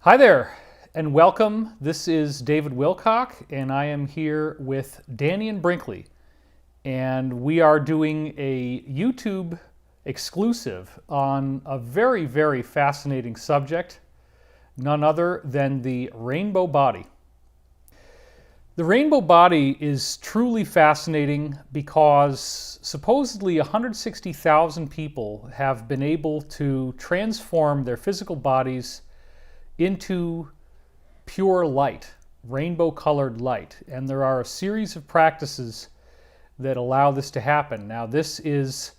Hi there, and welcome. This is David Wilcock, and I am here with Dannion Brinkley, and we are doing a YouTube exclusive on a very, very fascinating subject, none other than the rainbow body. The rainbow body is truly fascinating because supposedly 160,000 people have been able to transform their physical bodies into pure light, rainbow-colored light. And there are a series of practices that allow this to happen. Now, this is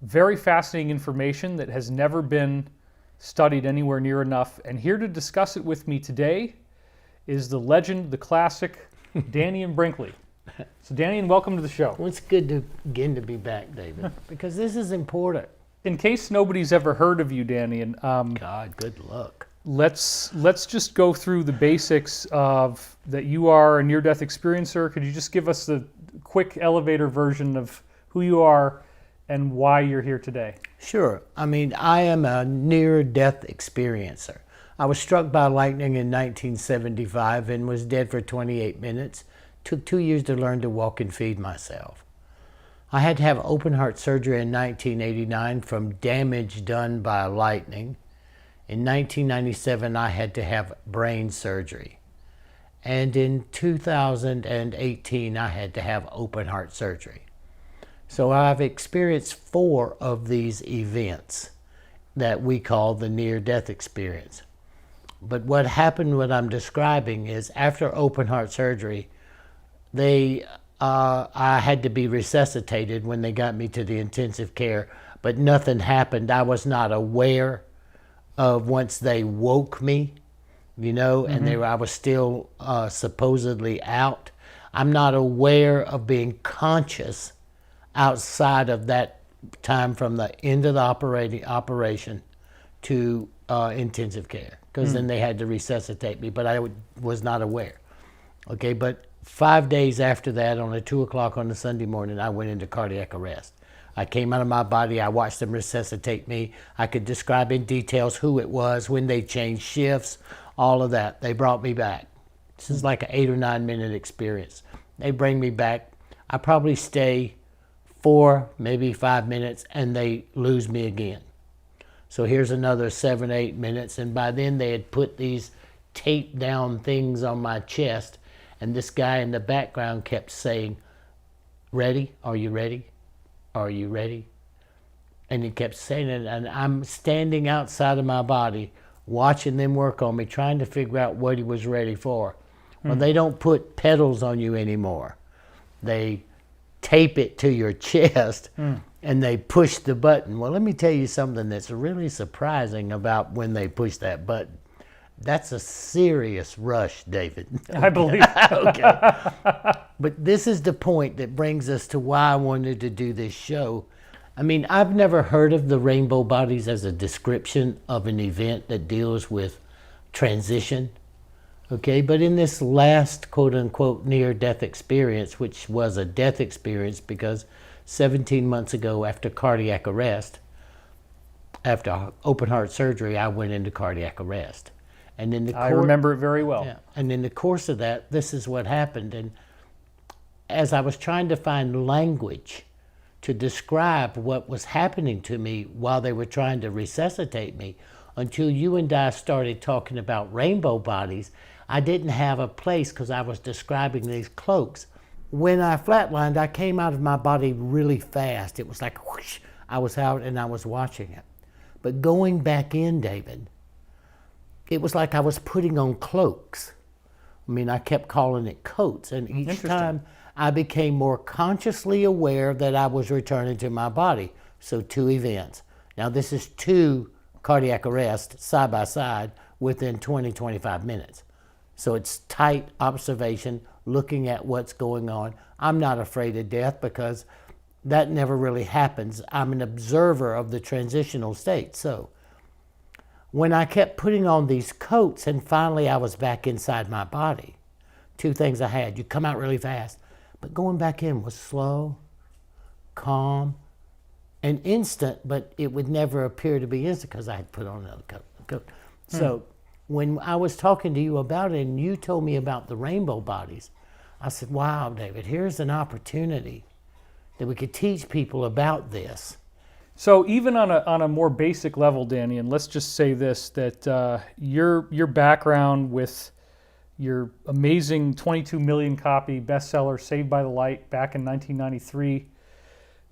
very fascinating information that has never been studied anywhere near enough. And here to discuss it with me today is the legend, the classic, Dannion Brinkley. So Dannion, welcome to the show. Well, it's good to again to be back, David, because this is important. In case nobody's ever heard of you, Dannion, God, good luck. Let's just go through the basics of that you are a near-death experiencer. Could you just give us the quick elevator version of who you are and why you're here today? Sure. I mean, I am a near-death experiencer. I was struck by lightning in 1975 and was dead for 28 minutes. Took 2 years to learn to walk and feed myself. I had to have open heart surgery in 1989 from damage done by lightning. In 1997, I had to have brain surgery. And in 2018, I had to have open heart surgery. So I've experienced 4 of these events that we call the near-death experience. But what happened, what I'm describing, is after open heart surgery, I had to be resuscitated when they got me to the intensive care, but nothing happened. I was not aware of once they woke me, and I was still supposedly out. I'm not aware of being conscious outside of that time from the end of the operation to intensive care, because then they had to resuscitate me, but I was not aware. Okay, but 5 days after that, on 2 o'clock on a Sunday morning, I went into cardiac arrest. I came out of my body, I watched them resuscitate me. I could describe in details who it was, when they changed shifts, all of that. They brought me back. This is like an 8 or 9 minute experience. They bring me back. I probably stay 4, maybe 5 minutes, and they lose me again. So here's another 7, 8 minutes, and by then they had put these taped down things on my chest, and this guy in the background kept saying, "Ready? Are you ready? Are you ready?" And he kept saying it, and I'm standing outside of my body, watching them work on me, trying to figure out what he was ready for. Well, they don't put pedals on you anymore. They tape it to your chest, and they push the button. Well, let me tell you something that's really surprising about when they push that button. That's a serious rush, David. I believe. Okay. But this is the point that brings us to why I wanted to do this show. I mean, I've never heard of the rainbow bodies as a description of an event that deals with transition. Okay, but in this last quote-unquote near-death experience, which was a death experience because 17 months ago after cardiac arrest, after open heart surgery, I went into cardiac arrest. And in the I remember it very well. Yeah, and in the course of that, this is what happened. And as I was trying to find language to describe what was happening to me while they were trying to resuscitate me, until you and I started talking about rainbow bodies, I didn't have a place because I was describing these cloaks. When I flatlined, I came out of my body really fast. It was like whoosh, I was out and I was watching it. But going back in, David, it was like I was putting on cloaks. I mean, I kept calling it coats, and each time I became more consciously aware that I was returning to my body. So 2 events. Now this is 2 cardiac arrests side by side within 20, 25 minutes. So it's tight observation, looking at what's going on. I'm not afraid of death because that never really happens. I'm an observer of the transitional state. So when I kept putting on these coats and finally I was back inside my body, 2 things I had. You come out really fast, but going back in was slow, calm, and instant, but it would never appear to be instant because I had put on another coat. So when I was talking to you about it and you told me about the rainbow bodies, I said, wow, David, here's an opportunity that we could teach people about this. So even on a more basic level, Dannion, let's just say this, that your background with your amazing 22 million copy bestseller, Saved by the Light, back in 1993,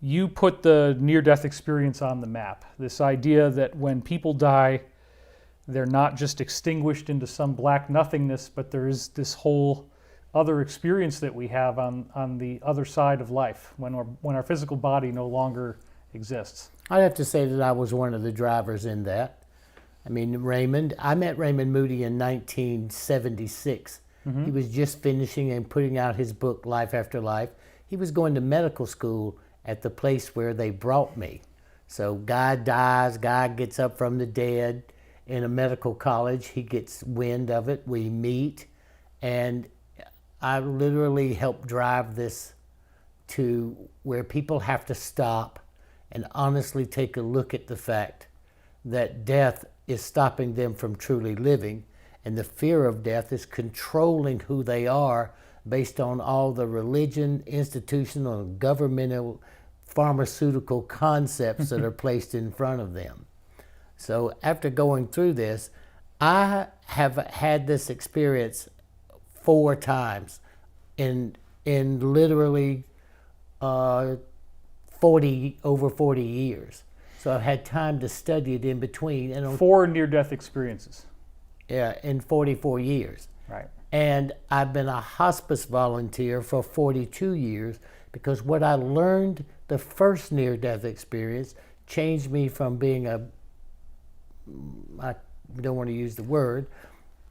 you put the near-death experience on the map. This idea that when people die, they're not just extinguished into some black nothingness, but there is this whole other experience that we have on the other side of life, when our physical body no longer exists. I'd have to say that I was one of the drivers in that. I mean, I met Raymond Moody in 1976. Mm-hmm. He was just finishing and putting out his book, Life After Life. He was going to medical school at the place where they brought me. So God dies, God gets up from the dead in a medical college. He gets wind of it. We meet, and I literally helped drive this to where people have to stop and honestly take a look at the fact that death is stopping them from truly living, and the fear of death is controlling who they are based on all the religion, institutional, and governmental, pharmaceutical concepts that are placed in front of them. So after going through this, I have had this experience 4 times in literally over 40 years. So I've had time to study it in between. And 4 near-death experiences. Yeah, in 44 years. Right. And I've been a hospice volunteer for 42 years because what I learned the first near-death experience changed me from being I don't want to use the word,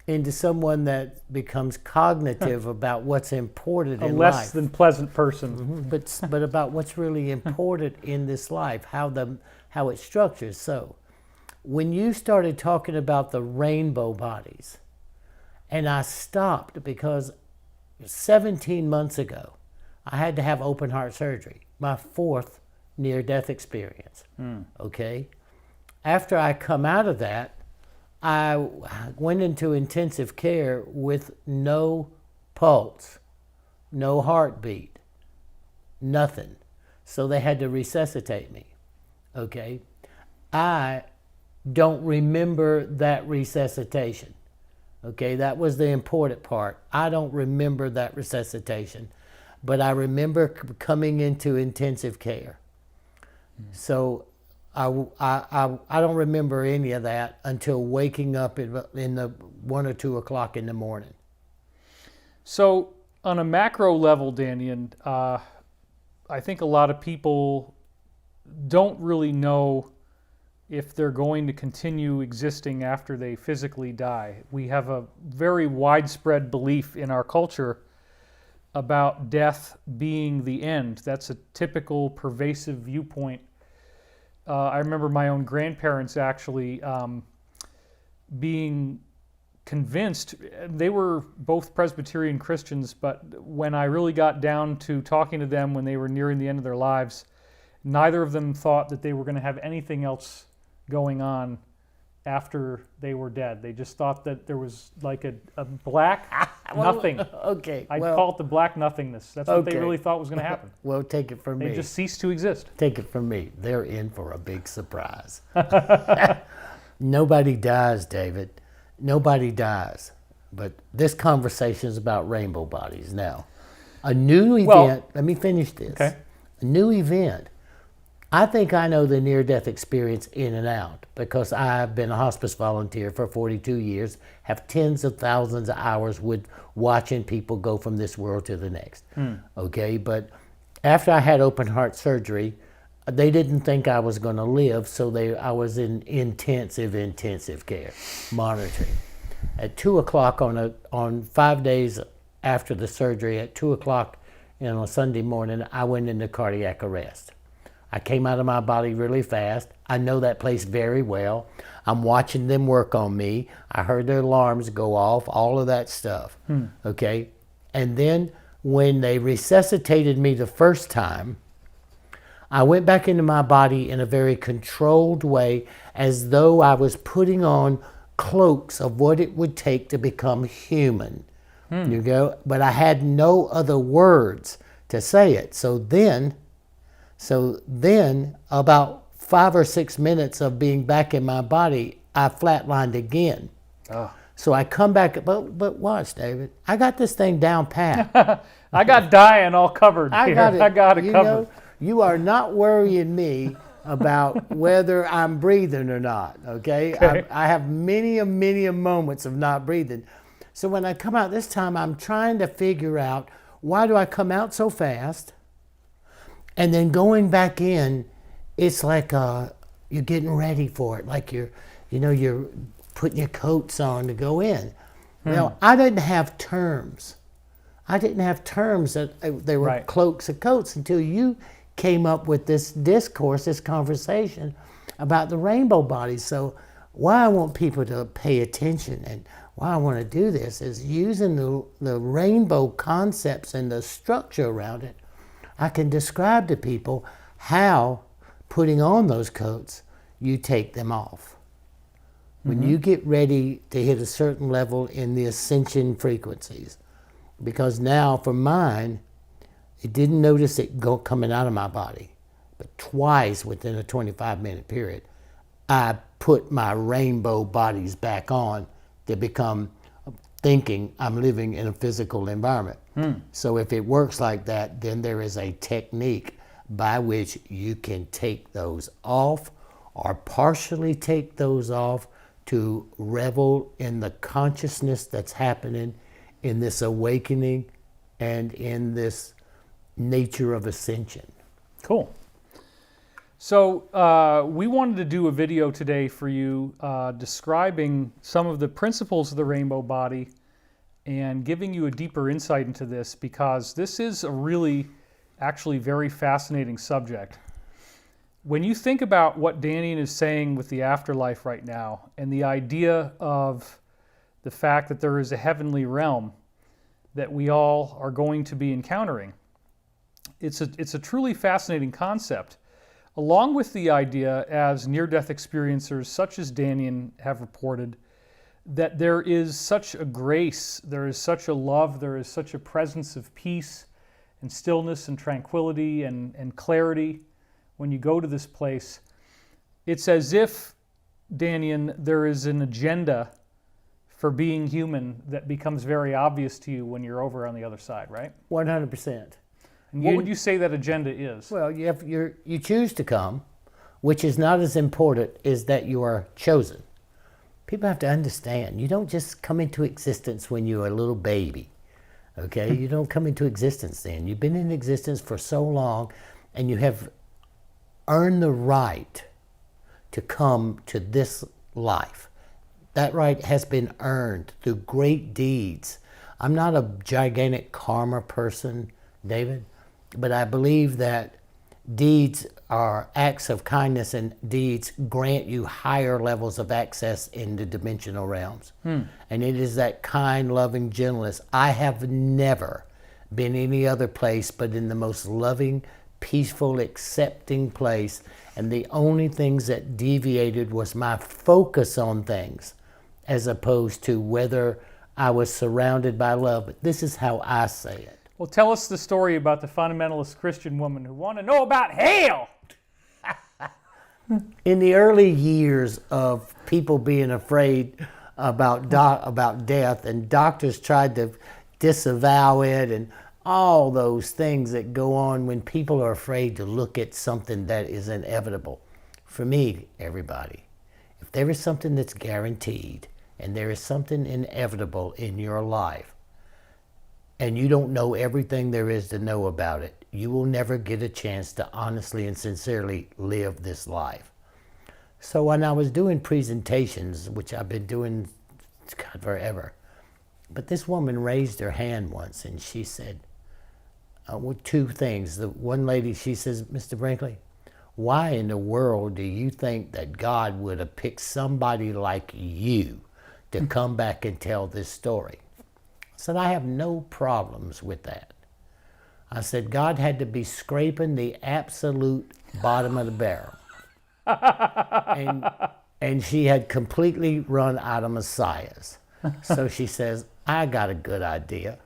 into someone that becomes cognitive about what's important in life. A less than pleasant person. Mm-hmm. But about what's really important in this life, how it's structured. So when you started talking about the rainbow bodies, and I stopped because 17 months ago, I had to have open heart surgery, my 4th near-death experience, okay? After I come out of that, I went into intensive care with no pulse, no heartbeat, nothing. So they had to resuscitate me, okay? I don't remember that resuscitation, okay? That was the important part. I don't remember that resuscitation, but I remember coming into intensive care. So I don't remember any of that until waking up in the 1 or 2 o'clock in the morning. So on a macro level, Dannion, I think a lot of people don't really know if they're going to continue existing after they physically die. We have a very widespread belief in our culture about death being the end. That's a typical pervasive viewpoint. I remember my own grandparents actually being convinced. They were both Presbyterian Christians, but when I really got down to talking to them when they were nearing the end of their lives, neither of them thought that they were going to have anything else going on after they were dead. They just thought that there was like a black nothing. Okay. I'd call it the black nothingness. That's what they really thought was going to happen. Well, take it from me. They just ceased to exist. Take it from me. They're in for a big surprise. Nobody dies, David. Nobody dies. But this conversation is about rainbow bodies now. A new event, let me finish this. Okay. A new event. I think I know the near-death experience in and out because I've been a hospice volunteer for 42 years, have tens of thousands of hours with watching people go from this world to the next. Okay, but after I had open heart surgery, they didn't think I was going to live, so I was in intensive care, monitoring. At 2 o'clock on 5 days after the surgery, at 2 o'clock on a Sunday morning, I went into cardiac arrest. I came out of my body really fast. I know that place very well. I'm watching them work on me. I heard their alarms go off, all of that stuff. Okay? And then when they resuscitated me the first time, I went back into my body in a very controlled way, as though I was putting on cloaks of what it would take to become human. You go, but I had no other words to say it. So then about 5 or 6 minutes of being back in my body, I flatlined again. Oh. So I come back, but watch, David. I got this thing down pat. I got dying all covered I here. got it. I got it covered. Know, you are not worrying me about whether I'm breathing or not, okay? I have many moments of not breathing. So when I come out this time, I'm trying to figure out, why do I come out so fast? And then going back in, it's like you're getting ready for it, like you're putting your coats on to go in. Well, I didn't have terms. That they were Right. cloaks and coats until you came up with this discourse, this conversation about the rainbow bodies. So why I want people to pay attention and why I want to do this is using the rainbow concepts and the structure around it. I can describe to people how putting on those coats, you take them off. When you get ready to hit a certain level in the ascension frequencies, because now for mine, it didn't notice it coming out of my body, but twice within a 25-minute period, I put my rainbow bodies back on to become thinking I'm living in a physical environment. So if it works like that, then there is a technique by which you can take those off or partially take those off to revel in the consciousness that's happening in this awakening and in this nature of ascension. Cool. So we wanted to do a video today for you describing some of the principles of the rainbow body and giving you a deeper insight into this, because this is a really actually very fascinating subject. When you think about what Dannion is saying with the afterlife right now and the idea of the fact that there is a heavenly realm that we all are going to be encountering, it's a truly fascinating concept, along with the idea, as near-death experiencers such as Dannion have reported, that there is such a grace, there is such a love, there is such a presence of peace and stillness and tranquility and clarity when you go to this place. It's as if, Dannion, there is an agenda for being human that becomes very obvious to you when you're over on the other side, right? 100%. And what would you say that agenda is? Well, you choose to come, which is not as important as that you are chosen. People have to understand, you don't just come into existence when you're a little baby, okay? You don't come into existence then. You've been in existence for so long, and you have earned the right to come to this life. That right has been earned through great deeds. I'm not a gigantic karma person, David, but I believe that deeds are acts of kindness, and deeds grant you higher levels of access in the dimensional realms. And it is that kind, loving gentleness. I have never been any other place but in the most loving, peaceful, accepting place. And the only things that deviated was my focus on things, as opposed to whether I was surrounded by love. But this is how I say it. Well, tell us the story about the fundamentalist Christian woman who wanted to know about hell. In the early years of people being afraid about death, and doctors tried to disavow it, and all those things that go on when people are afraid to look at something that is inevitable. For me, everybody, if there is something that's guaranteed and there is something inevitable in your life, and you don't know everything there is to know about it, you will never get a chance to honestly and sincerely live this life. So when I was doing presentations, which I've been doing, God, forever, but this woman raised her hand once and she said, two things. The one lady, she says, Mr. Brinkley, why in the world do you think that God would have picked somebody like you to come back and tell this story? I said, I have no problems with that. I said, God had to be scraping the absolute bottom of the barrel. And she had completely run out of messiahs. So she says, I got a good idea.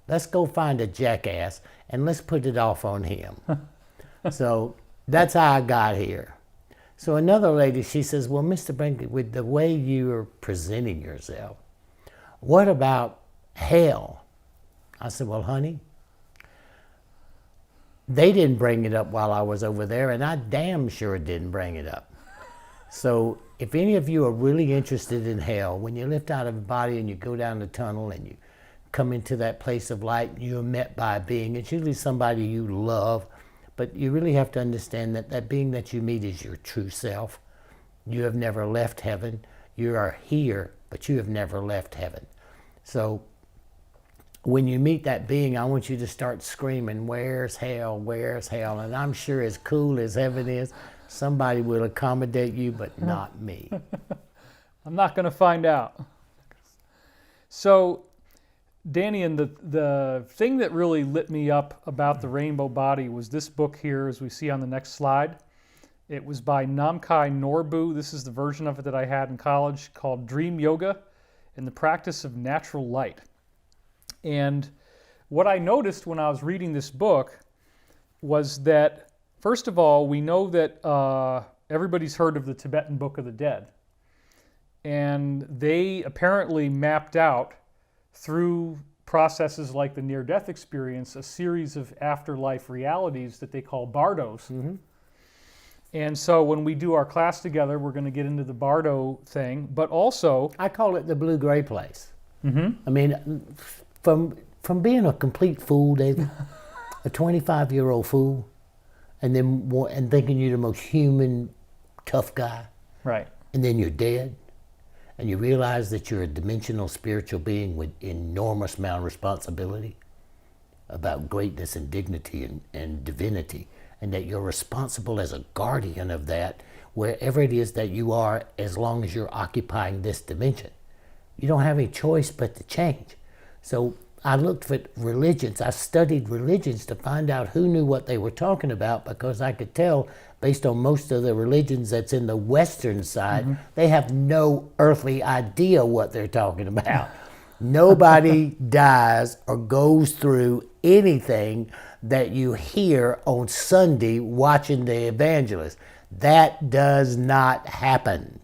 Let's go find a jackass and let's put it off on him. So that's how I got here. So another lady, she says, well, Mr. Brinkley, with the way you're presenting yourself, what about hell? I said, well, honey, they didn't bring it up while I was over there, and I damn sure didn't bring it up. So if any of you are really interested in hell, when you lift out of a body and you go down the tunnel and you come into that place of light, you're met by a being. It's usually somebody you love, but you really have to understand that that being that you meet is your true self. You have never left heaven. You are here, but you have never left heaven. So when you meet that being, I want you to start screaming, where's hell, where's hell? And I'm sure as cool as heaven is, somebody will accommodate you, but not me. I'm not going to find out. So, Dannion, the thing that really lit me up about the rainbow body was this book here, as we see on the next slide. It was by Namkhai Norbu. This is the version of it that I had in college, called Dream Yoga and the Practice of Natural Light. And what I noticed when I was reading this book was that, first of all, we know that everybody's heard of the Tibetan Book of the Dead. And they apparently mapped out, through processes like the near-death experience, a series of afterlife realities that they call bardos. Mm-hmm. And so when we do our class together, we're going to get into the bardo thing, but also... I call it the blue-gray place. Mm-hmm. I mean, from being a complete fool, David, a 25-year-old fool, and thinking you're the most human, tough guy, right? And then you're dead, and you realize that you're a dimensional spiritual being with enormous amount of responsibility about greatness and dignity and divinity, and that you're responsible as a guardian of that wherever it is that you are, as long as you're occupying this dimension. You don't have any choice but to change. So I looked at religions. I studied religions to find out who knew what they were talking about, because I could tell, based on most of the religions that's in the Western side, mm-hmm. they have no earthly idea what they're talking about. Nobody dies or goes through anything that you hear on Sunday watching the evangelist. That does not happen.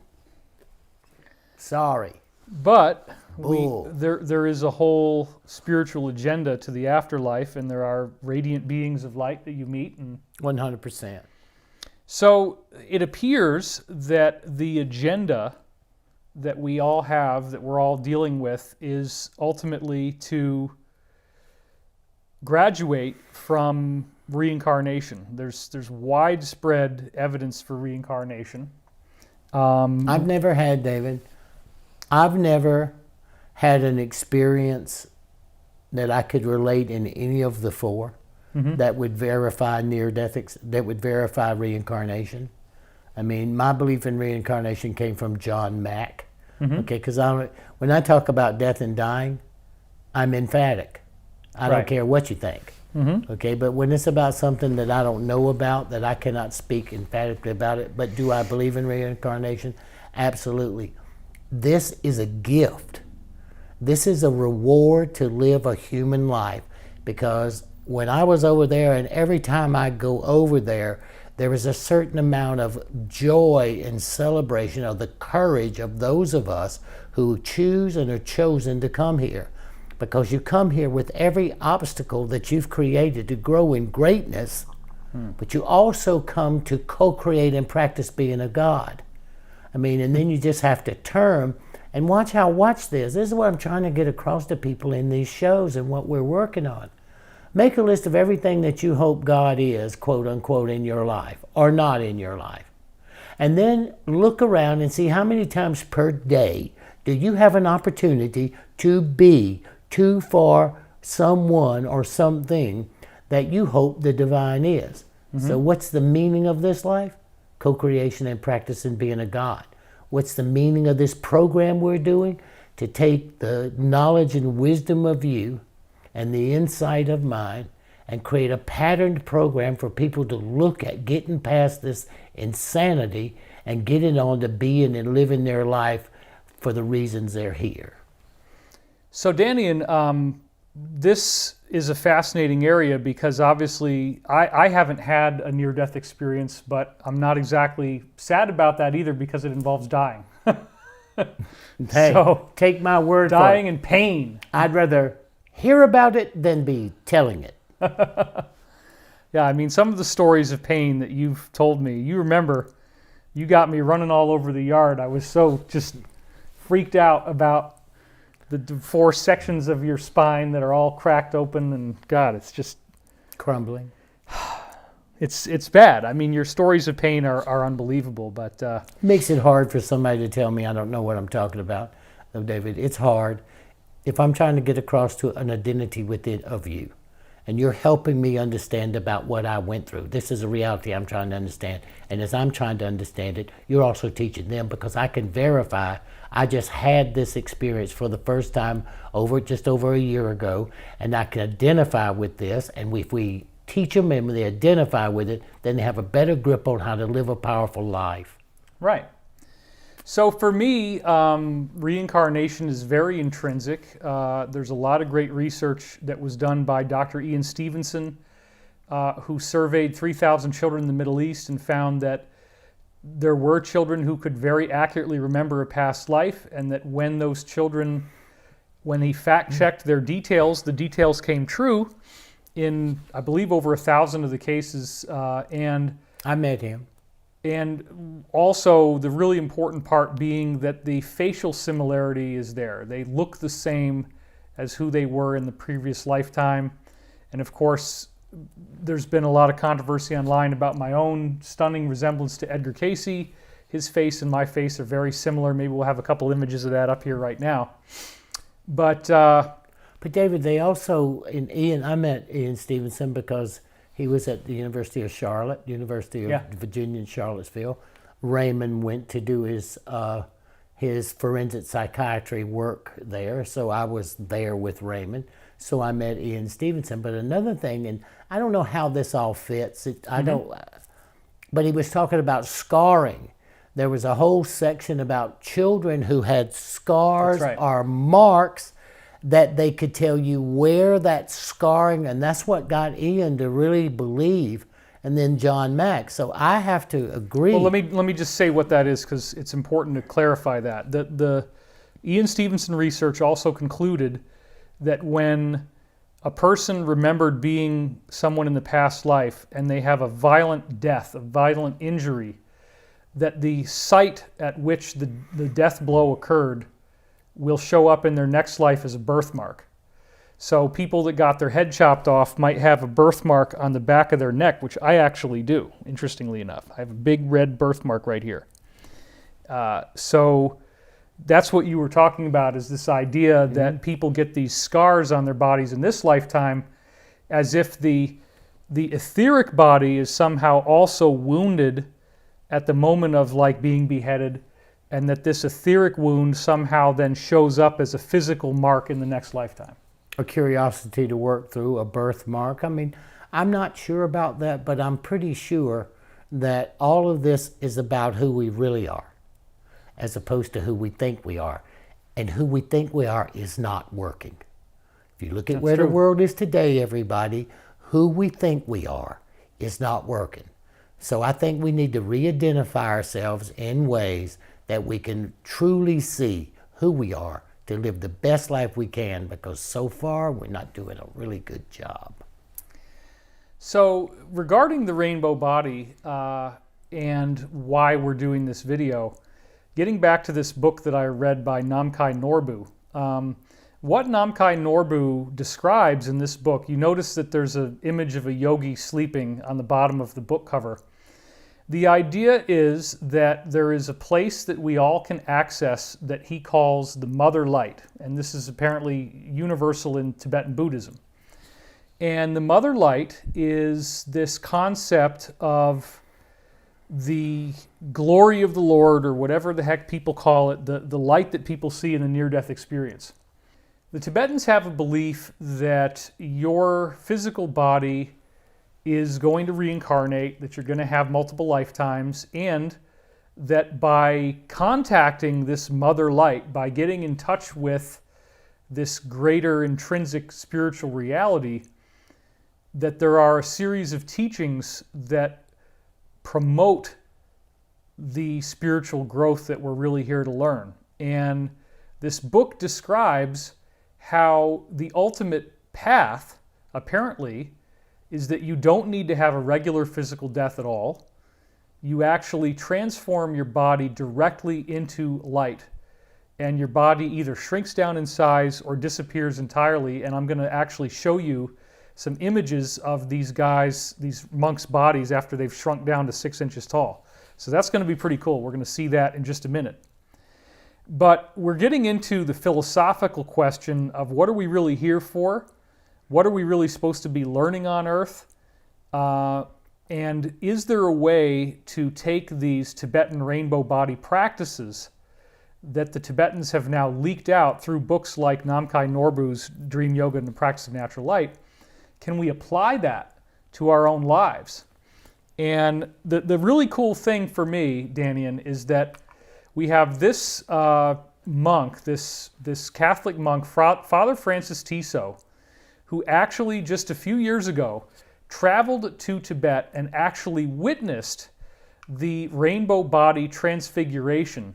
Sorry. But there is a whole spiritual agenda to the afterlife, and there are radiant beings of light that you meet. 100%. So it appears that the agenda that we all have, that we're all dealing with, is ultimately to graduate from reincarnation. There's widespread evidence for reincarnation. I've never had an experience that I could relate in any of the four mm-hmm. that would verify near-death, that would verify reincarnation. I mean, my belief in reincarnation came from John Mack. Mm-hmm. Okay, because when I talk about death and dying, I'm emphatic. I don't care what you think. Mm-hmm. Okay, but when it's about something that I don't know about, that I cannot speak emphatically about it, but do I believe in reincarnation? Absolutely. This is a gift. This is a reward to live a human life, because when I was over there, and every time I go over there, there is a certain amount of joy and celebration of the courage of those of us who choose and are chosen to come here. Because you come here with every obstacle that you've created to grow in greatness, but you also come to co-create and practice being a God. I mean, and then you just have to turn and watch this. This is what I'm trying to get across to people in these shows and what we're working on. Make a list of everything that you hope God is, quote unquote, in your life or not in your life. And then look around and see how many times per day do you have an opportunity to be to for someone or something that you hope the divine is. Mm-hmm. So what's the meaning of this life? Co-creation and practice in being a God. What's the meaning of this program we're doing? To take the knowledge and wisdom of you and the insight of mine and create a patterned program for people to look at, getting past this insanity and getting on to being and living their life for the reasons they're here. So Dannion, this is a fascinating area because obviously I haven't had a near-death experience, but I'm not exactly sad about that either because it involves dying. Hey, so, take my word for it. dying in pain. I'd rather hear about it than be telling it. Yeah, I mean, some of the stories of pain that you've told me, you remember, you got me running all over the yard. I was so just freaked out about the 4 sections of your spine that are all cracked open, and God, it's just Crumbling. it's bad. I mean, your stories of pain are unbelievable, but Makes it hard for somebody to tell me I don't know what I'm talking about. No, David, it's hard. If I'm trying to get across to an identity within of you, and you're helping me understand about what I went through. This is a reality I'm trying to understand. And as I'm trying to understand it, you're also teaching them, because I can verify I just had this experience for the first time just over a year ago, and I can identify with this. And if we teach them and they identify with it, then they have a better grip on how to live a powerful life. right. So for me, reincarnation is very intrinsic. There's a lot of great research that was done by Dr. Ian Stevenson, who surveyed 3,000 children in the Middle East and found that there were children who could very accurately remember a past life, and that when those children, when he fact-checked their details, the details came true in, I believe, over 1,000 of the cases. And I met him. And also the really important part being that the facial similarity is there. They look the same as who they were in the previous lifetime. And of course, there's been a lot of controversy online about my own stunning resemblance to Edgar Cayce. His face and my face are very similar. Maybe we'll have a couple images of that up here right now. But David, they also, I met Ian Stevenson because he was at the University of Charlotte, University of Virginia in Charlottesville. Raymond went to do his forensic psychiatry work there, so I was there with Raymond. So I met Ian Stevenson. But another thing, and I don't know how this all fits, but he was talking about scarring. There was a whole section about children who had scars or marks that they could tell you where that scarring, and that's what got Ian to really believe, and then John Mack. So I have to agree. Well, let me just say what that is, because it's important to clarify that. The Ian Stevenson research also concluded that when a person remembered being someone in the past life and they have a violent death, a violent injury, that the site at which the death blow occurred will show up in their next life as a birthmark. So people that got their head chopped off might have a birthmark on the back of their neck, which I actually do, interestingly enough. I have a big red birthmark right here. So that's what you were talking about, is this idea that people get these scars on their bodies in this lifetime as if the etheric body is somehow also wounded at the moment of like being beheaded, and that this etheric wound somehow then shows up as a physical mark in the next lifetime. A curiosity to work through, a birthmark. I mean, I'm not sure about that, but I'm pretty sure that all of this is about who we really are, as opposed to who we think we are. And who we think we are is not working. If you look at where the world is today, everybody, who we think we are is not working. So I think we need to re-identify ourselves in ways that we can truly see who we are to live the best life we can, because so far we're not doing a really good job. So regarding the rainbow body and why we're doing this video, getting back to this book that I read by Namkhai Norbu, what Namkhai Norbu describes in this book, you notice that there's an image of a yogi sleeping on the bottom of the book cover. The idea is that there is a place that we all can access that he calls the Mother Light, and this is apparently universal in Tibetan Buddhism. And the Mother Light is this concept of the glory of the Lord, or whatever the heck people call it, the light that people see in the near-death experience. The Tibetans have a belief that your physical body is going to reincarnate, that you're going to have multiple lifetimes, and that by contacting this mother light, by getting in touch with this greater intrinsic spiritual reality, that there are a series of teachings that promote the spiritual growth that we're really here to learn. And this book describes how the ultimate path, apparently, is that you don't need to have a regular physical death at all. You actually transform your body directly into light, and your body either shrinks down in size or disappears entirely. And I'm going to actually show you some images of these guys, these monks' bodies after they've shrunk down to 6 inches tall. So that's going to be pretty cool. We're going to see that in just a minute. But we're getting into the philosophical question of what are we really here for? What are we really supposed to be learning on Earth? And is there a way to take these Tibetan rainbow body practices that the Tibetans have now leaked out through books like Namkhai Norbu's Dream Yoga and the Practice of Natural Light? Can we apply that to our own lives? And the really cool thing for me, Dannion, is that we have this monk, this Catholic monk, Father Francis Tiso, who actually just a few years ago traveled to Tibet and actually witnessed the rainbow body transfiguration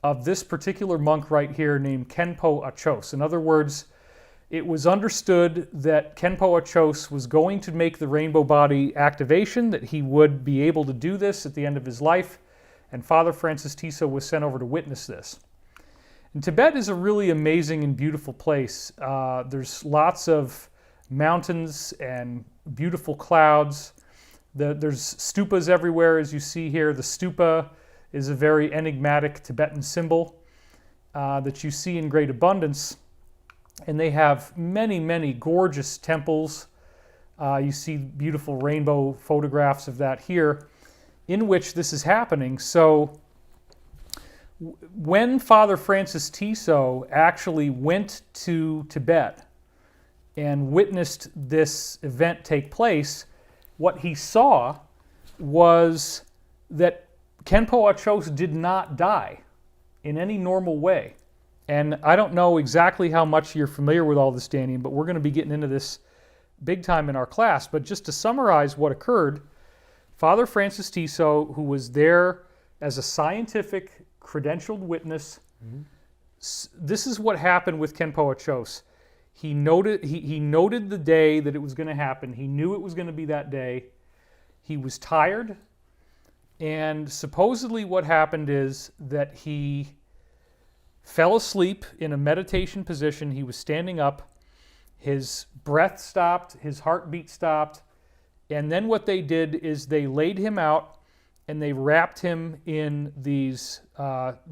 of this particular monk right here named Khenpo Achos. In other words, it was understood that Khenpo Achos was going to make the rainbow body activation, that he would be able to do this at the end of his life, and Father Francis Tiso was sent over to witness this. And Tibet is a really amazing and beautiful place. There's lots of mountains and beautiful clouds. There's stupas everywhere, as you see here. The stupa is a very enigmatic Tibetan symbol that you see in great abundance. And they have many, many gorgeous temples. You see beautiful rainbow photographs of that here, in which this is happening. So when Father Francis Tiso actually went to Tibet and witnessed this event take place, what he saw was that Khenpo Achos did not die in any normal way. And I don't know exactly how much you're familiar with all this, Dannion, but we're going to be getting into this big time in our class. But just to summarize what occurred, Father Francis Tiso, who was there as a scientific credentialed witness, this is what happened with Khenpo Achos. He noted the day that it was going to happen. He knew it was going to be that day. He was tired. And supposedly what happened is that he fell asleep in a meditation position. He was standing up. His breath stopped. His heartbeat stopped. And then what they did is they laid him out and they wrapped him in these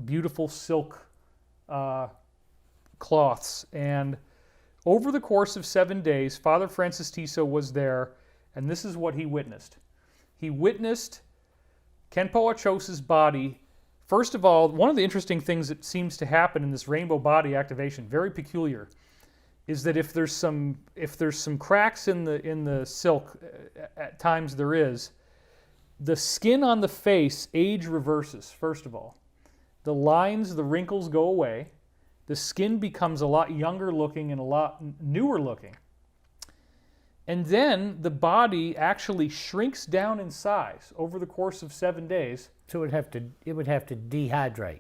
beautiful silk cloths. And over the course of 7 days, Father Francis Tiso was there, and this is what he witnessed. He witnessed Khenpo Achos' body. First of all, one of the interesting things that seems to happen in this rainbow body activation, very peculiar, is that if there's some cracks in the silk, at times there is, the skin on the face age reverses. First of all, the lines, the wrinkles go away. The skin becomes a lot younger looking and a lot newer looking. And then the body actually shrinks down in size over the course of 7 days. So it would have to dehydrate.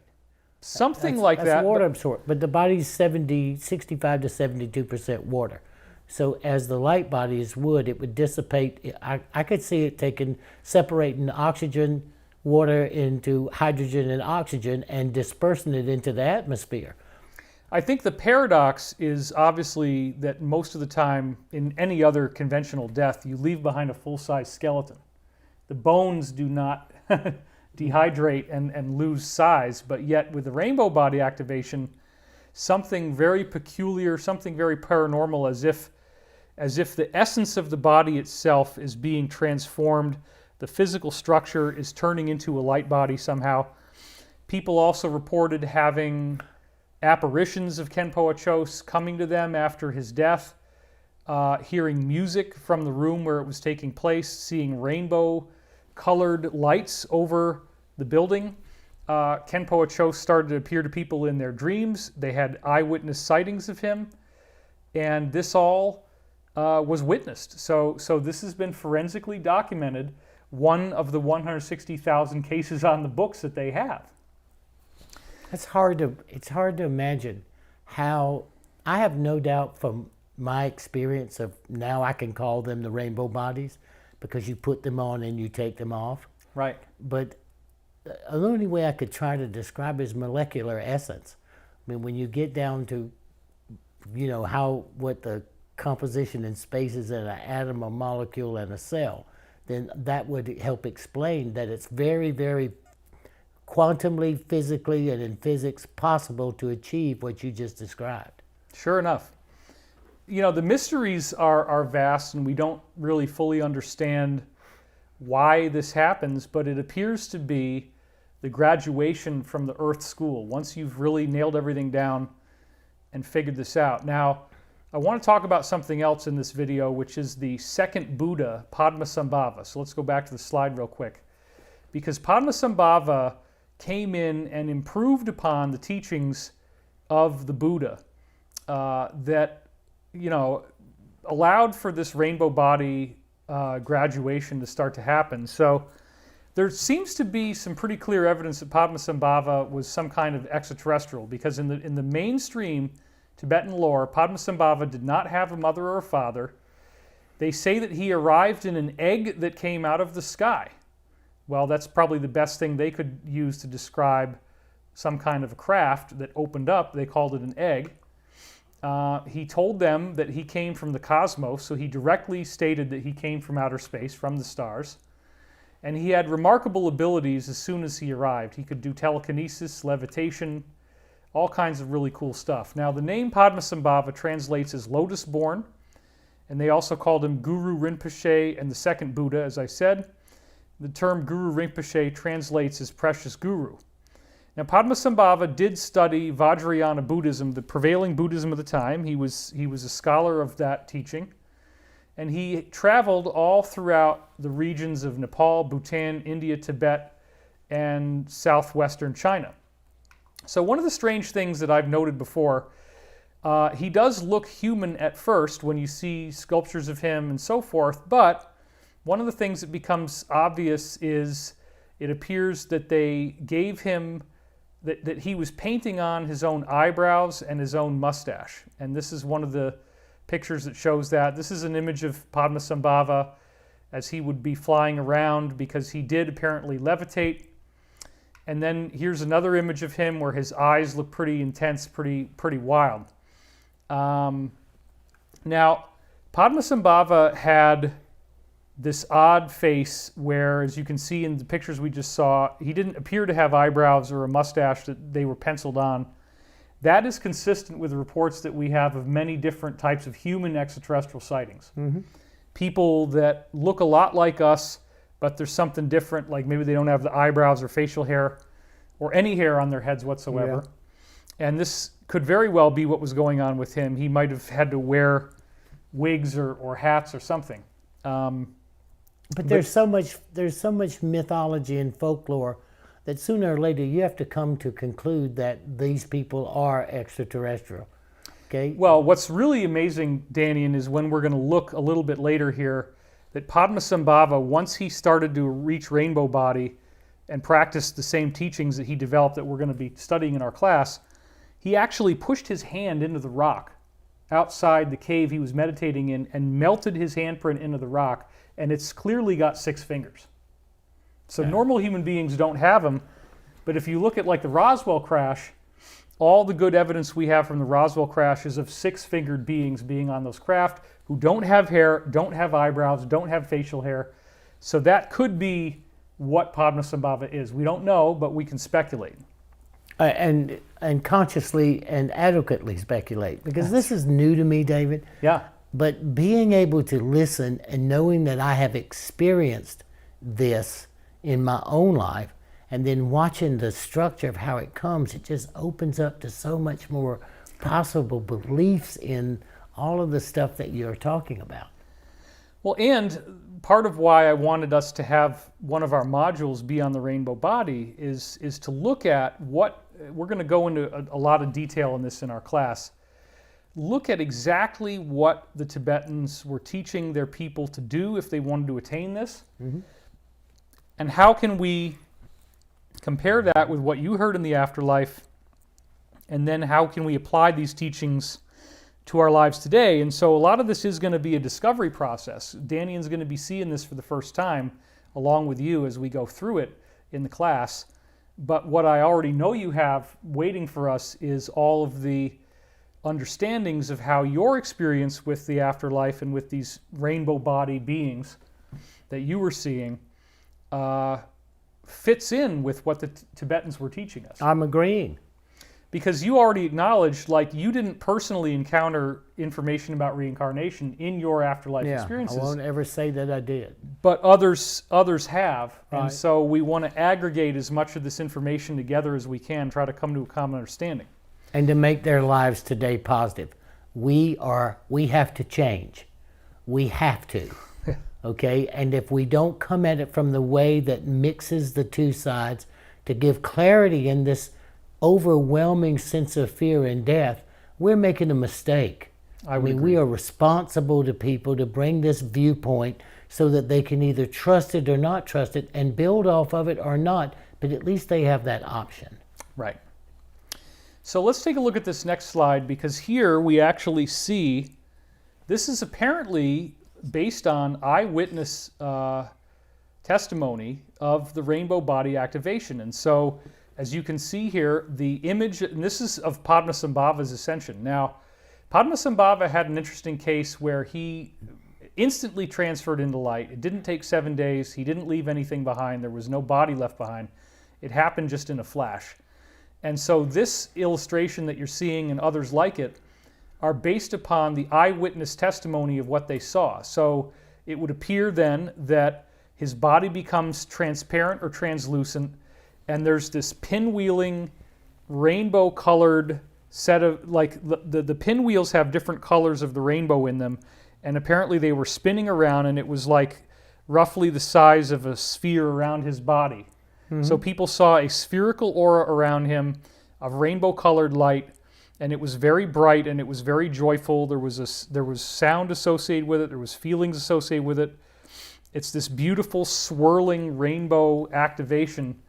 Something like that. That's water absorbed. But the body's 65 to 72% water. So as the light bodies would, it would dissipate. I could see it separating oxygen, water into hydrogen and oxygen and dispersing it into the atmosphere. I think the paradox is obviously that most of the time in any other conventional death, you leave behind a full-size skeleton. The bones do not dehydrate and lose size, but yet with the rainbow body activation, something very peculiar, something very paranormal, as if the essence of the body itself is being transformed. The physical structure is turning into a light body somehow. People also reported having apparitions of Khenpo Achos coming to them after his death, hearing music from the room where it was taking place, seeing rainbow-colored lights over the building. Kenpo Ocho started to appear to people in their dreams. They had eyewitness sightings of him, and this all was witnessed. So this has been forensically documented, one of the 160,000 cases on the books that they have. It's hard to imagine how. I have no doubt from my experience of now I can call them the rainbow bodies because you put them on and you take them off. Right. But the only way I could try to describe is molecular essence. I mean, when you get down to, what the composition in space is in an atom, a molecule, and a cell, then that would help explain that it's very, very quantumly, physically, and in physics possible to achieve what you just described. Sure enough. The mysteries are vast, and we don't really fully understand why this happens, but it appears to be the graduation from the Earth school, once you've really nailed everything down and figured this out. Now, I want to talk about something else in this video, which is the second Buddha, Padmasambhava. So let's go back to the slide real quick. Because Padmasambhava came in and improved upon the teachings of the Buddha that allowed for this rainbow body graduation to start to happen. So there seems to be some pretty clear evidence that Padmasambhava was some kind of extraterrestrial, because in the mainstream Tibetan lore, Padmasambhava did not have a mother or a father. They say that he arrived in an egg that came out of the sky. Well, that's probably the best thing they could use to describe some kind of a craft that opened up. They called it an egg. He told them that he came from the cosmos, so he directly stated that he came from outer space, from the stars. And he had remarkable abilities as soon as he arrived. He could do telekinesis, levitation, all kinds of really cool stuff. Now, the name Padmasambhava translates as lotus born, and they also called him Guru Rinpoche and the second Buddha, as I said. The term Guru Rinpoche translates as precious guru. Now, Padmasambhava did study Vajrayana Buddhism, the prevailing Buddhism of the time. He was a scholar of that teaching. And he traveled all throughout the regions of Nepal, Bhutan, India, Tibet, and southwestern China. So one of the strange things that I've noted before, he does look human at first when you see sculptures of him and so forth, but one of the things that becomes obvious is it appears that they gave him that he was painting on his own eyebrows and his own mustache. And this is one of the pictures that shows that. This is an image of Padmasambhava as he would be flying around, because he did apparently levitate. And then here's another image of him where his eyes look pretty intense, pretty wild. Now, Padmasambhava had this odd face where, as you can see in the pictures we just saw, he didn't appear to have eyebrows or a mustache that they were penciled on. That is consistent with the reports that we have of many different types of human extraterrestrial sightings. Mm-hmm. People that look a lot like us, but there's something different, like maybe they don't have the eyebrows or facial hair or any hair on their heads whatsoever. Yeah. And this could very well be what was going on with him. He might have had to wear wigs or hats or something. But there's so much mythology and folklore that sooner or later you have to come to conclude that these people are extraterrestrial. Okay. Well, what's really amazing, Dannion, is when we're going to look a little bit later here, that Padmasambhava, once he started to reach rainbow body and practice the same teachings that he developed that we're going to be studying in our class, he actually pushed his hand into the rock outside the cave he was meditating in and melted his handprint into the rock, and it's clearly got 6 fingers. So yeah. Normal human beings don't have them, but if you look at like the Roswell crash, all the good evidence we have from the Roswell crash is of 6-fingered beings being on those craft who don't have hair, don't have eyebrows, don't have facial hair. So that could be what Padmasambhava is. We don't know, but we can speculate. And consciously and adequately speculate, because this is new to me, David. Yeah. But being able to listen and knowing that I have experienced this in my own life, and then watching the structure of how it comes, it just opens up to so much more possible beliefs in all of the stuff that you're talking about. Well, and part of why I wanted us to have one of our modules be on the rainbow body is to look at what, we're going to go into a lot of detail in this in our class, look at exactly what the Tibetans were teaching their people to do if they wanted to attain this, and how can we compare that with what you heard in the afterlife, and then how can we apply these teachings to our lives today. And so a lot of this is going to be a discovery process. Dannion's going to be seeing this for the first time along with you as we go through it in the class. But what I already know you have waiting for us is all of the understandings of how your experience with the afterlife and with these rainbow body beings that you were seeing fits in with what the Tibetans were teaching us. I'm agreeing. Because you already acknowledged, like, you didn't personally encounter information about reincarnation in your afterlife experiences. I won't ever say that I did. But others have. Right. And so we want to aggregate as much of this information together as we can, try to come to a common understanding. And to make their lives today positive. We have to change. We have to. Okay? And if we don't come at it from the way that mixes the two sides to give clarity in this overwhelming sense of fear and death, we're making a mistake. I mean, we are responsible to people to bring this viewpoint so that they can either trust it or not trust it and build off of it or not, but at least they have that option. Right. So let's take a look at this next slide, because here we actually see this is apparently based on eyewitness testimony of the rainbow body activation. And so as you can see here, the image, and this is of Padmasambhava's ascension. Now, Padmasambhava had an interesting case where he instantly transferred into light. It didn't take 7 days. He didn't leave anything behind. There was no body left behind. It happened just in a flash. And so this illustration that you're seeing and others like it are based upon the eyewitness testimony of what they saw. So it would appear then that his body becomes transparent or translucent, and there's this pinwheeling, rainbow-colored set of, like, the pinwheels have different colors of the rainbow in them, and apparently they were spinning around, and it was like roughly the size of a sphere around his body. So people saw a spherical aura around him of rainbow-colored light, and it was very bright, and it was very joyful. There was sound associated with it. There was feelings associated with it. It's this beautiful, swirling rainbow activation.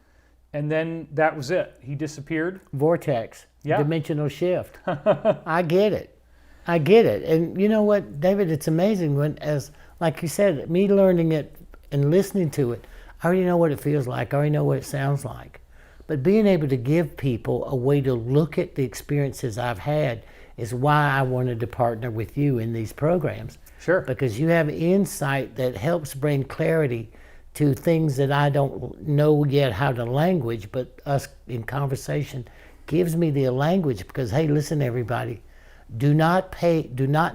And then that was it. He disappeared. Vortex. Yeah. Dimensional shift. I get it. And you know what, David, it's amazing when, as like you said, me learning it and listening to it, I already know what it feels like. I already know what it sounds like. But being able to give people a way to look at the experiences I've had is why I wanted to partner with you in these programs. Sure. Because you have insight that helps bring clarity to things that I don't know yet how to language, but us in conversation gives me the language. Because, hey, listen, everybody, do not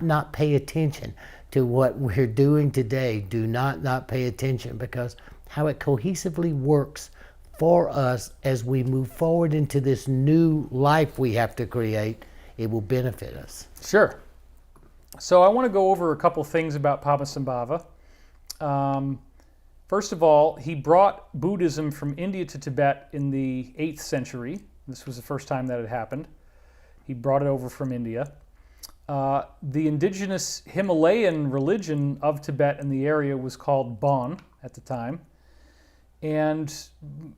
not pay attention to what we're doing today. Do not pay attention, because how it cohesively works for us as we move forward into this new life we have to create, it will benefit us. Sure. So I want to go over a couple things about Padmasambhava. First of all, he brought Buddhism from India to Tibet in the 8th century. This was the first time that had happened. He brought it over from India. The indigenous Himalayan religion of Tibet and the area was called Bon at the time. And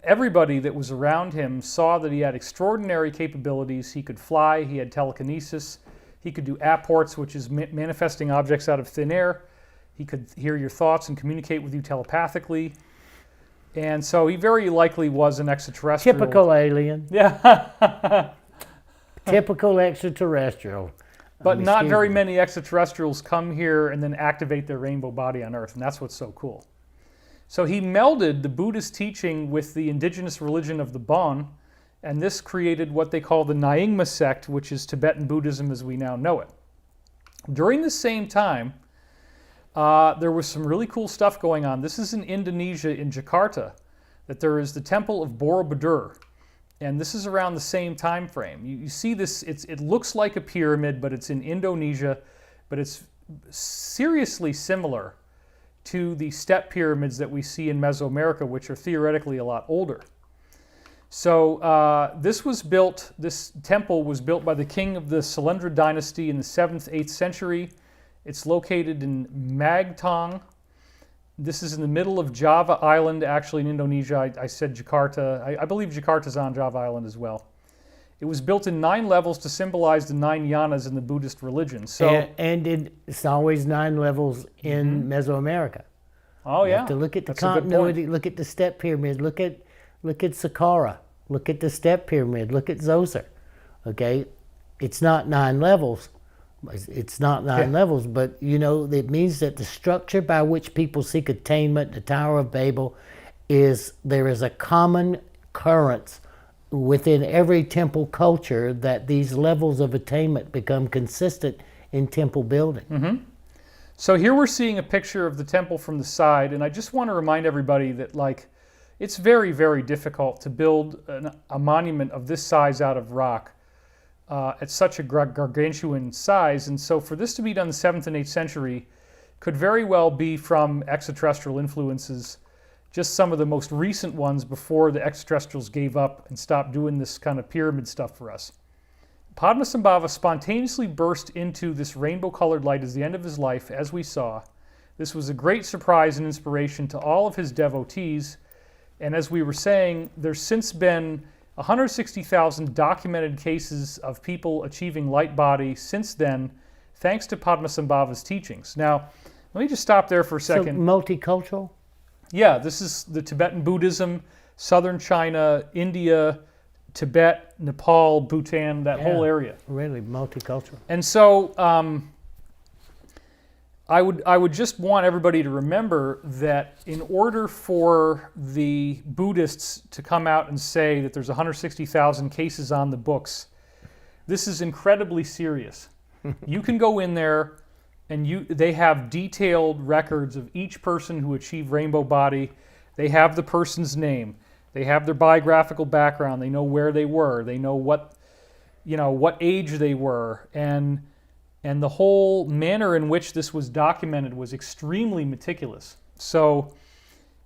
everybody that was around him saw that he had extraordinary capabilities. He could fly, he had telekinesis, he could do apports, which is manifesting objects out of thin air. He could hear your thoughts and communicate with you telepathically. And so he very likely was an extraterrestrial. Typical alien. Yeah. Typical extraterrestrial. But not very many extraterrestrials come here and then activate their rainbow body on Earth, and that's what's so cool. So he melded the Buddhist teaching with the indigenous religion of the Bon, and this created what they call the Nyingma sect, which is Tibetan Buddhism as we now know it. During the same time, there was some really cool stuff going on. This is in Indonesia, in Jakarta, that there is the temple of Borobudur. And this is around the same time frame. You see this, it looks like a pyramid, but it's in Indonesia, but it's seriously similar to the step pyramids that we see in Mesoamerica, which are theoretically a lot older. So this temple was built by the king of the Selendra dynasty in the 7th, 8th century. It's located in Magtong. This is in the middle of Java Island, actually in Indonesia. I said Jakarta. I believe Jakarta's on Java Island as well. It was built in 9 levels to symbolize the 9 yanas in the Buddhist religion. So, it's always 9 levels in Mesoamerica. Oh yeah. You have to look at the continuity, look at the step pyramid, look at Saqqara, look at the step pyramid, look at Zoser. Okay? It's not 9 levels. It's not 9 levels, but it means that the structure by which people seek attainment, the Tower of Babel, there is a common current within every temple culture that these levels of attainment become consistent in temple building. Mm-hmm. So here we're seeing a picture of the temple from the side, and I just want to remind everybody that it's very, very difficult to build a monument of this size out of rock at such a gargantuan size, and so for this to be done in the 7th and 8th century could very well be from extraterrestrial influences, just some of the most recent ones before the extraterrestrials gave up and stopped doing this kind of pyramid stuff for us. Padmasambhava spontaneously burst into this rainbow-colored light as the end of his life, as we saw. This was a great surprise and inspiration to all of his devotees, and as we were saying, there's since been 160,000 documented cases of people achieving light body since then, thanks to Padmasambhava's teachings. Now, let me just stop there for a second. So multicultural? Yeah, this is the Tibetan Buddhism, southern China, India, Tibet, Nepal, Bhutan, that whole area. Really multicultural. And so I would just want everybody to remember that in order for the Buddhists to come out and say that there's 160,000 cases on the books, this is incredibly serious. You can go in there and they have detailed records of each person who achieved rainbow body. They have the person's name. They have their biographical background. They know where they were. They know what age they were. And the whole manner in which this was documented was extremely meticulous. So,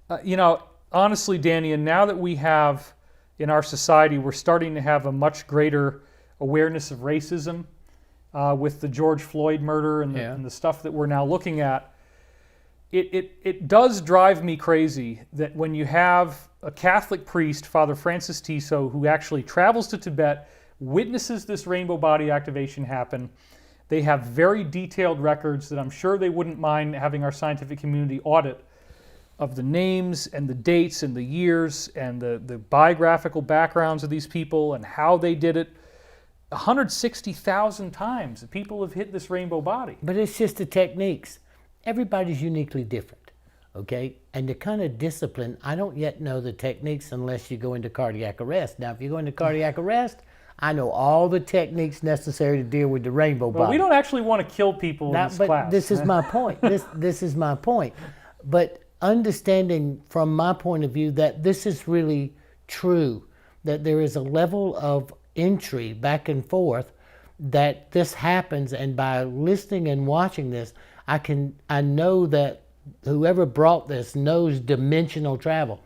honestly, Dannion, now that we have in our society, we're starting to have a much greater awareness of racism with the George Floyd murder and the stuff that we're now looking at. It does drive me crazy that when you have a Catholic priest, Father Francis Tiso, who actually travels to Tibet, witnesses this rainbow body activation happen. They have very detailed records that I'm sure they wouldn't mind having our scientific community audit of the names and the dates and the years and the biographical backgrounds of these people and how they did it. 160,000 times people have hit this rainbow body. But it's just the techniques. Everybody's uniquely different, okay? And the kind of discipline, I don't yet know the techniques unless you go into cardiac arrest. Now, if you go into cardiac arrest, I know all the techniques necessary to deal with the rainbow body. But we don't actually want to kill people in this class. This is my point. This is my point. But understanding from my point of view that this is really true, that there is a level of entry back and forth, that this happens, and by listening and watching this, I know that whoever brought this knows dimensional travel.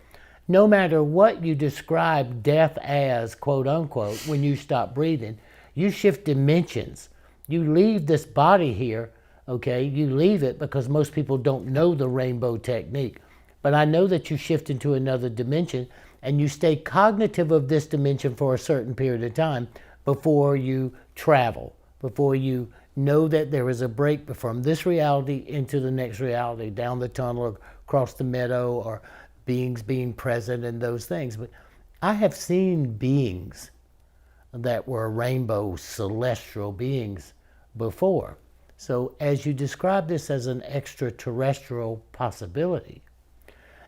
No matter what you describe death as, quote unquote, when you stop breathing, you shift dimensions. You leave this body here, okay? You leave it because most people don't know the rainbow technique. But I know that you shift into another dimension and you stay cognitive of this dimension for a certain period of time before you travel, before you know that there is a break from this reality into the next reality, down the tunnel or across the meadow, or beings being present and those things. But I have seen beings that were rainbow celestial beings before. So as you describe this as an extraterrestrial possibility,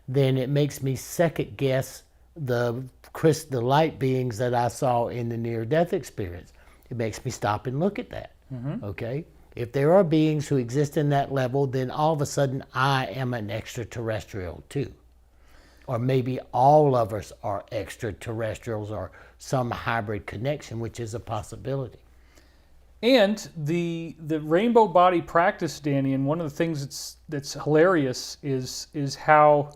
then it makes me second guess the light beings that I saw in the near-death experience. It makes me stop and look at that, okay? If there are beings who exist in that level, then all of a sudden I am an extraterrestrial too. Or maybe all of us are extraterrestrials or some hybrid connection, which is a possibility. And the rainbow body practice, Dannion, one of the things that's hilarious is how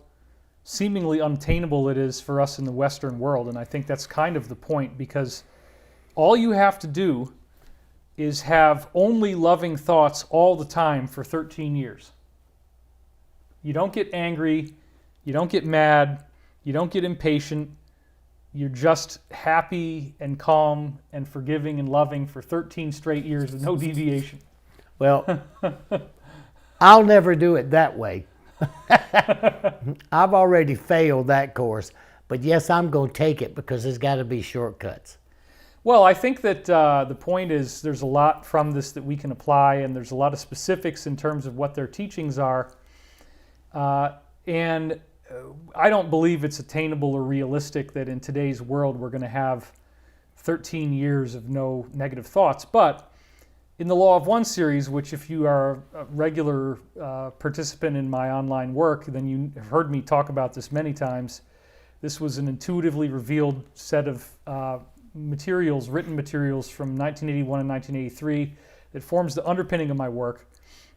seemingly unattainable it is for us in the Western world. And I think that's kind of the point, because all you have to do is have only loving thoughts all the time for 13 years. You don't get angry, you don't get mad, you don't get impatient. You're just happy and calm and forgiving and loving for 13 straight years with no deviation. Well, I'll never do it that way. I've already failed that course. But yes, I'm going to take it because there's got to be shortcuts. Well, I think that the point is there's a lot from this that we can apply, and there's a lot of specifics in terms of what their teachings are. And I don't believe it's attainable or realistic that in today's world we're going to have 13 years of no negative thoughts. But in the Law of One series, which if you are a regular participant in my online work, then you have heard me talk about this many times. This was an intuitively revealed set of materials, written materials from 1981 and 1983 that forms the underpinning of my work.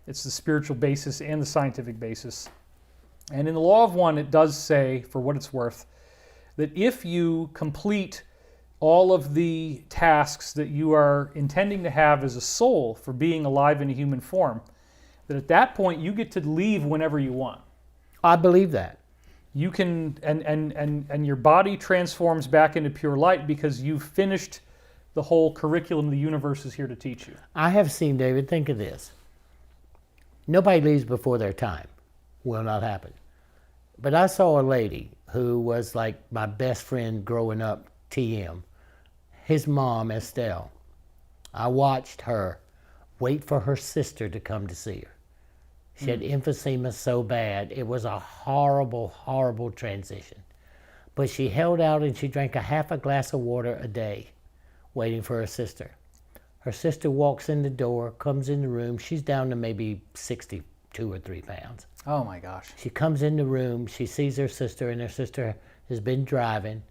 It's the spiritual basis and the scientific basis. And in the Law of One, it does say, for what it's worth, that if you complete all of the tasks that you are intending to have as a soul for being alive in a human form, that at that point you get to leave whenever you want. I believe that. You can, and your body transforms back into pure light because you've finished the whole curriculum the universe is here to teach you. I have seen, David, think of this. Nobody leaves before their time. Will not happen. But I saw a lady who was like my best friend growing up, TM. His mom, Estelle. I watched her wait for her sister to come to see her. She had emphysema so bad. It was a horrible, horrible transition. But she held out and she drank a half a glass of water a day, waiting for her sister. Her sister walks in the door, comes in the room. She's down to maybe 62 or 3 pounds. Oh my gosh. She comes in the room, she sees her sister, and her sister has been driving.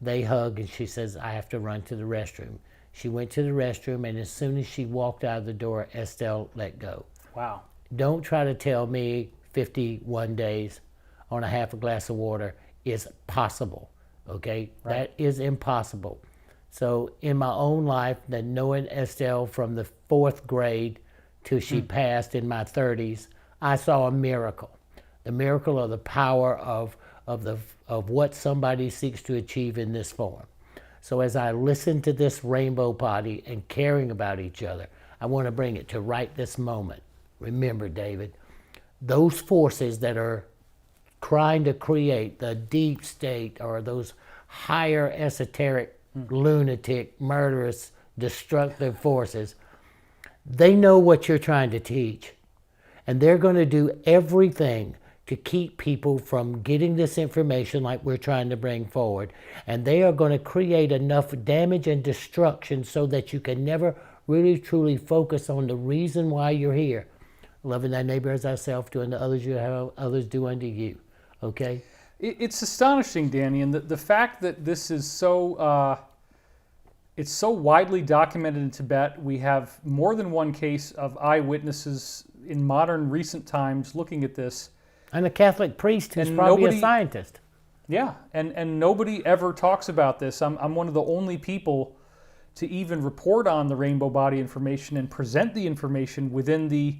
They hug, and she says, I have to run to the restroom. She went to the restroom, and as soon as she walked out of the door, Estelle let go. Wow. Don't try to tell me 51 days on a half a glass of water is possible, okay? Right. That is impossible. So in my own life, then knowing Estelle from the 4th grade till she passed in my 30s, I saw a miracle. The miracle of the power of what somebody seeks to achieve in this form. So as I listen to this rainbow body and caring about each other, I want to bring it to right this moment. Remember, David, those forces that are trying to create the deep state or those higher esoteric, lunatic, murderous, destructive forces, they know what you're trying to teach. And they're going to do everything to keep people from getting this information like we're trying to bring forward. And they are going to create enough damage and destruction so that you can never really truly focus on the reason why you're here. Loving thy neighbor as thyself, doing to others you have others do unto you. Okay? It's astonishing, Dannion, that the fact that this is so it's so widely documented in Tibet. We have more than one case of eyewitnesses in modern recent times looking at this. And a Catholic priest who's And probably nobody- a scientist. Yeah, and nobody ever talks about this. I'm one of the only people to even report on the rainbow body information and present the information within the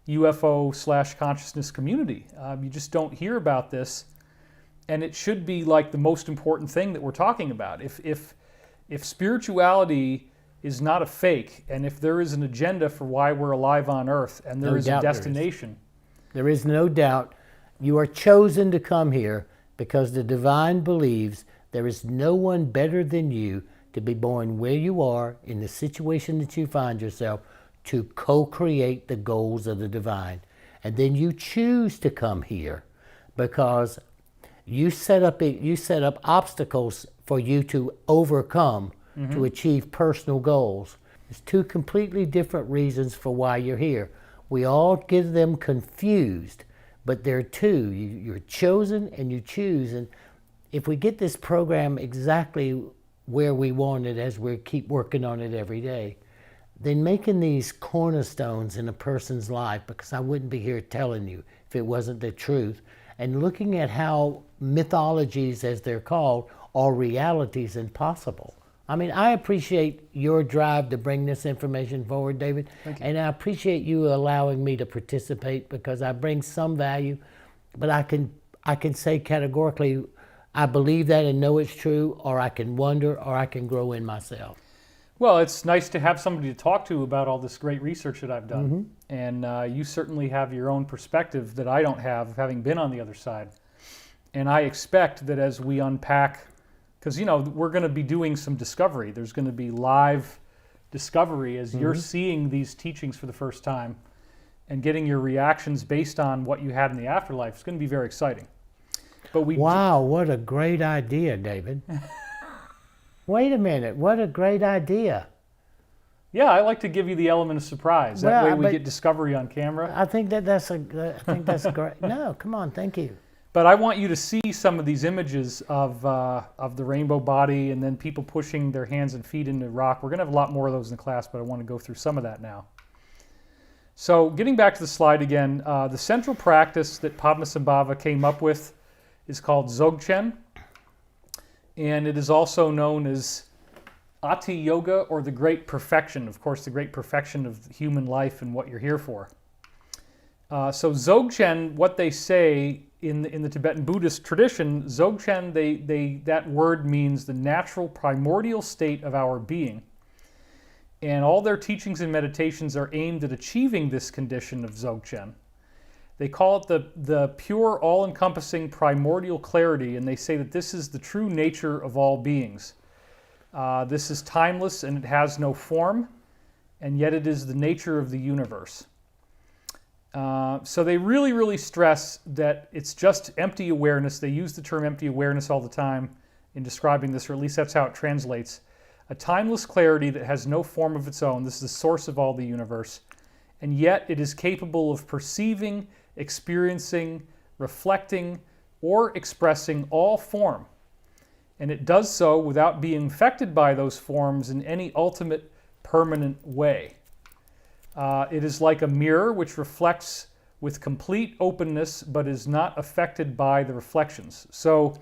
UFO/consciousness community. You just don't hear about this, and it should be like the most important thing that we're talking about. If spirituality is not a fake, and if there is an agenda for why we're alive on Earth, and there No is a doubt there is. destination, There is no doubt you are chosen to come here because the divine believes there is no one better than you to be born where you are in the situation that you find yourself to co-create the goals of the divine. And then you choose to come here because you set up obstacles for you to overcome to achieve personal goals. There's 2 completely different reasons for why you're here. We all get them confused, but there are 2. You're chosen and you choose. And if we get this program exactly where we want it as we keep working on it every day, then making these cornerstones in a person's life, because I wouldn't be here telling you if it wasn't the truth, and looking at how mythologies, as they're called, are realities and possible. I mean, I appreciate your drive to bring this information forward, David, and I appreciate you allowing me to participate, because I bring some value, but I can say categorically, I believe that and know it's true, or I can wonder, or I can grow in myself. Well, it's nice to have somebody to talk to about all this great research that I've done. And you certainly have your own perspective that I don't have, having been on the other side. And I expect that as we unpack, because, you know, we're going to be doing some discovery. There's going to be live discovery as you're seeing these teachings for the first time and getting your reactions based on what you had in the afterlife. It's going to be very exciting. But wow, what a great idea, David. Wait a minute, what a great idea. Yeah, I like to give you the element of surprise. That way we get discovery on camera. I think that's great. No, come on, thank you. But I want you to see some of these images of the rainbow body and then people pushing their hands and feet into rock. We're going to have a lot more of those in the class, but I want to go through some of that now. So getting back to the slide again, the central practice that Padmasambhava came up with is called Dzogchen, and it is also known as Ati Yoga, or the Great Perfection. Of course, the great perfection of human life and what you're here for. So Dzogchen, what they say in the Tibetan Buddhist tradition, Dzogchen, that word means the natural primordial state of our being. And all their teachings and meditations are aimed at achieving this condition of Dzogchen. They call it the pure, all-encompassing primordial clarity, and they say that this is the true nature of all beings. This is timeless and it has no form, and yet it is the nature of the universe. So they really, really stress that it's just empty awareness. They use the term empty awareness all the time in describing this, or at least that's how it translates. A timeless clarity that has no form of its own. This is the source of all the universe. And yet it is capable of perceiving, experiencing, reflecting, or expressing all form. And it does so without being affected by those forms in any ultimate, permanent way. It is like a mirror which reflects with complete openness but is not affected by the reflections. So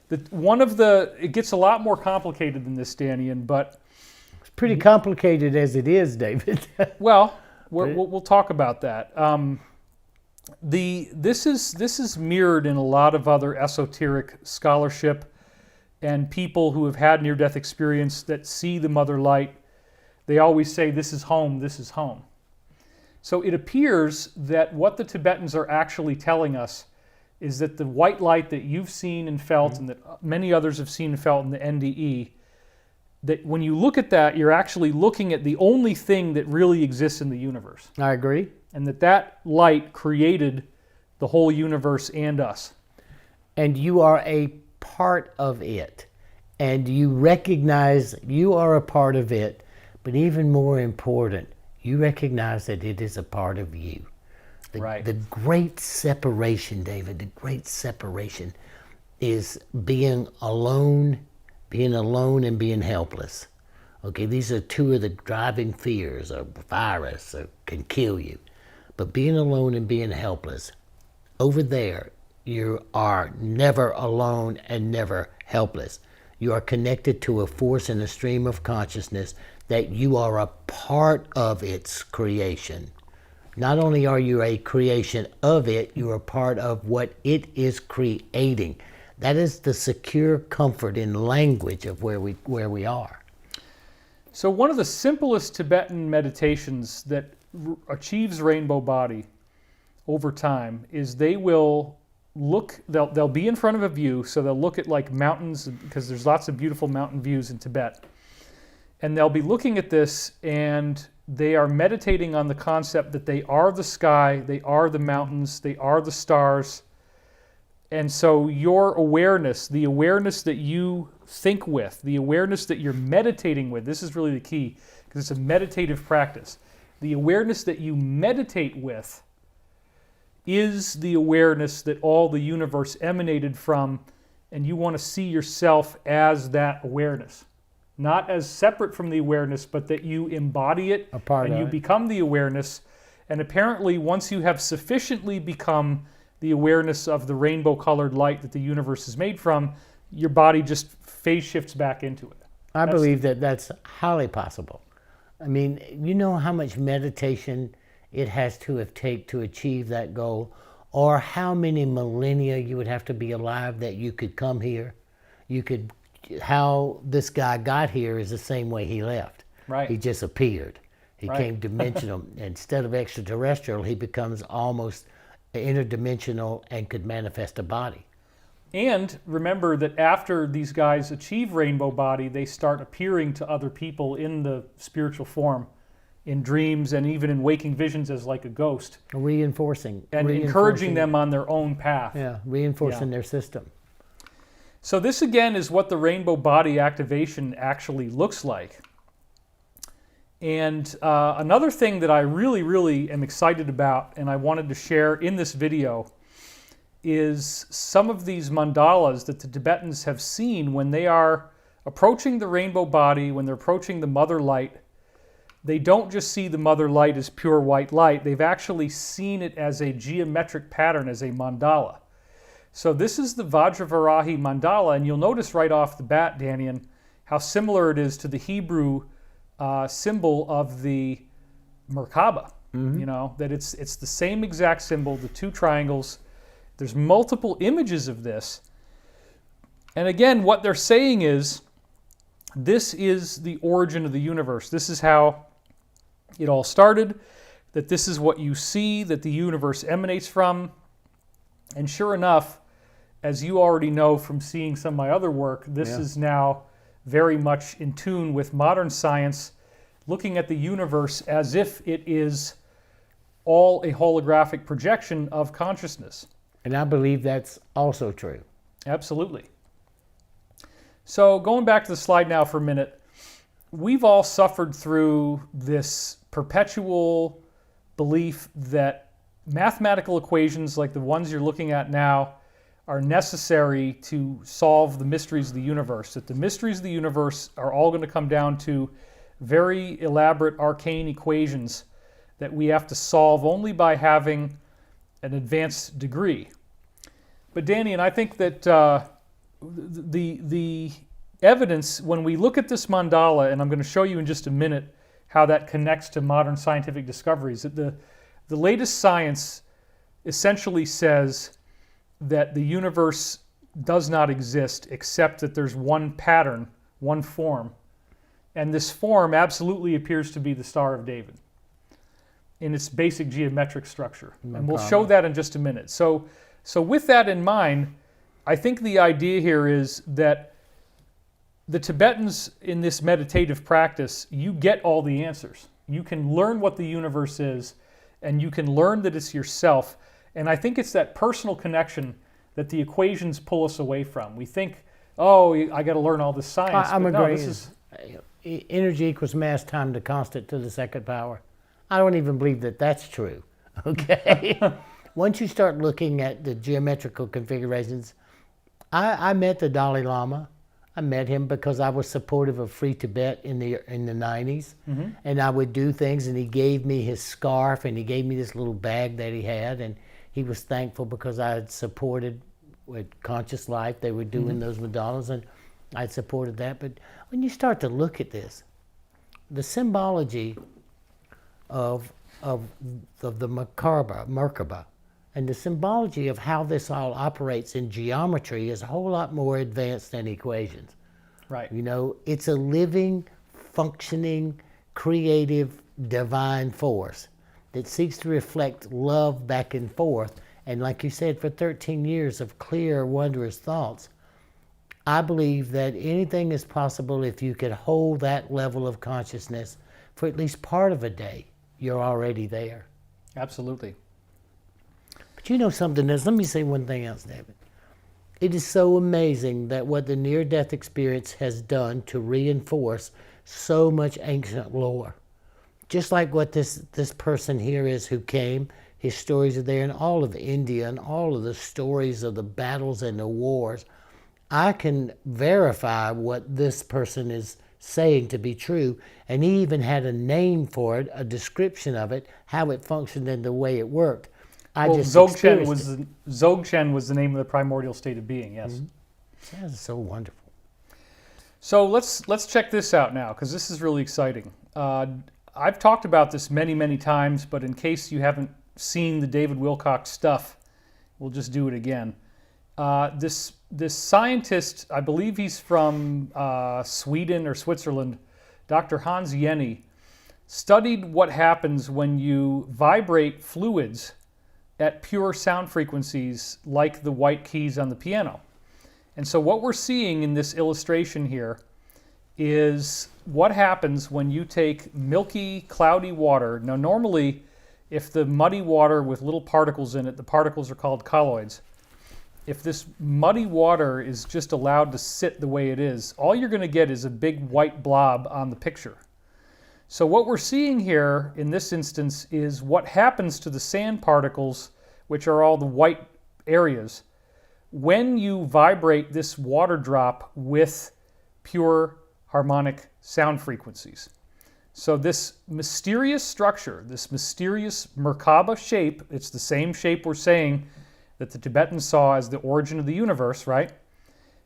it gets a lot more complicated than this, Dannion, but... It's pretty complicated as it is, David. Well, we'll talk about that. This is mirrored in a lot of other esoteric scholarship, and people who have had near-death experience that see the Mother Light. They always say, this is home, this is home. So it appears that what the Tibetans are actually telling us is that the white light that you've seen and felt, and that many others have seen and felt in the NDE, that when you look at that, you're actually looking at the only thing that really exists in the universe. I agree. And that light created the whole universe and us. And you are a part of it. And you recognize you are a part of it, but even more important, you recognize that it is a part of you. Right. The great separation, David, the great separation is being alone and being helpless. Okay, these are two of the driving fears. A virus can kill you. But being alone and being helpless, over there, you are never alone and never helpless. You are connected to a force and a stream of consciousness that you are a part of its creation. Not only are you a creation of it, you are part of what it is creating. That is the secure comfort in language of where we are. So one of the simplest Tibetan meditations that achieves rainbow body over time is they will look, they'll be in front of a view, so they'll look at like mountains, because there's lots of beautiful mountain views in Tibet. And they'll be looking at this and they are meditating on the concept that they are the sky, they are the mountains, they are the stars. And so your awareness, the awareness that you think with, the awareness that you're meditating with, this is really the key, because it's a meditative practice. The awareness that you meditate with is the awareness that all the universe emanated from, and you want to see yourself as that awareness. not as separate from the awareness, but that you embody it A part and of you it. become the awareness. And apparently, once you have sufficiently become the awareness of the rainbow-colored light that the universe is made from, your body just phase shifts back into it. I believe that that's highly possible. I mean, you know how much meditation it has to have taken to achieve that goal, or how many millennia you would have to be alive that you could come here. How this guy got here is the same way he left. Right. He just appeared. He Right. came dimensional. Instead of extraterrestrial, he becomes almost interdimensional and could manifest a body. And remember that after these guys achieve rainbow body, they start appearing to other people in the spiritual form, in dreams and even in waking visions as like a ghost, Reinforcing. and encouraging them on their own path. Yeah, reinforcing their system. So this again is what the rainbow body activation actually looks like. And another thing that I really, really am excited about and I wanted to share in this video is some of these mandalas that the Tibetans have seen when they are approaching the rainbow body, when they're approaching the mother light. They don't just see the mother light as pure white light, they've actually seen it as a geometric pattern, as a mandala. So this is the Vajravarahi mandala, and you'll notice right off the bat, Dannion, how similar it is to the Hebrew symbol of the Merkaba. You know, that it's the same exact symbol, the two triangles. There's multiple images of this. And again, what they're saying is, this is the origin of the universe. This is how it all started, that this is what you see, that the universe emanates from. And sure enough, as you already know from seeing some of my other work, this is now very much in tune with modern science, looking at the universe as if it is all a holographic projection of consciousness. And I believe that's also true. Absolutely. So going back to the slide now for a minute, we've all suffered through this perpetual belief that mathematical equations like the ones you're looking at now are necessary to solve the mysteries of the universe, that the mysteries of the universe are all going to come down to very elaborate arcane equations that we have to solve only by having an advanced degree. But Danny, and I think that the evidence, when we look at this mandala, and I'm going to show you in just a minute how that connects to modern scientific discoveries, that the latest science essentially says that the universe does not exist except that there's one pattern, one form, and this form absolutely appears to be the Star of David in its basic geometric structure. And we'll show that in just a minute. So with that in mind, I think the idea here is that the Tibetans in this meditative practice, you get all the answers. You can learn what the universe is, and you can learn that it's yourself. And I think it's that personal connection that the equations pull us away from. We think, oh, I got to learn all this science. I'm but no, agreeing. this is Energy equals mass times the constant to the second power. I don't even believe that that's true. Okay. Once you start looking at the geometrical configurations, I met the Dalai Lama. I met him because I was supportive of Free Tibet in the 90s, and I would do things, and he gave me his scarf, and he gave me this little bag that he had, and he was thankful because I had supported with Conscious Life. They were doing those Madonnas, and I supported that. But when you start to look at this, the symbology of the Merkaba, and the symbology of how this all operates in geometry is a whole lot more advanced than equations. right. You know, it's a living, functioning, creative, divine force that seeks to reflect love back and forth. And like you said, for 13 years of clear, wondrous thoughts, I believe that anything is possible if you could hold that level of consciousness for at least part of a day. You're already there. Absolutely. But you know something else? Let me say one thing else, David. It is so amazing that what the near-death experience has done to reinforce so much ancient lore. Just like what this person here is who came, his stories are there, and all of India and all of the stories of the battles and the wars. I can verify what this person is saying to be true. And he even had a name for it, a description of it, how it functioned and the way it worked. Dzogchen was the name of the primordial state of being, yes. Mm-hmm. That is so wonderful. So let's check this out now, because this is really exciting. I've talked about this many, many times, but in case you haven't seen the David Wilcock stuff, we'll just do it again. This scientist, I believe he's from Sweden or Switzerland, Dr. Hans Jenny, studied what happens when you vibrate fluids at pure sound frequencies like the white keys on the piano. And so what we're seeing in this illustration here is what happens when you take milky, cloudy water. Now normally, if the muddy water with little particles in it, the particles are called colloids. If this muddy water is just allowed to sit the way it is, all you're going to get is a big white blob on the picture. So what we're seeing here in this instance is what happens to the sand particles, which are all the white areas, when you vibrate this water drop with pure harmonic sound frequencies. So this mysterious structure, this mysterious Merkaba shape, it's the same shape we're saying that the Tibetans saw as the origin of the universe, right?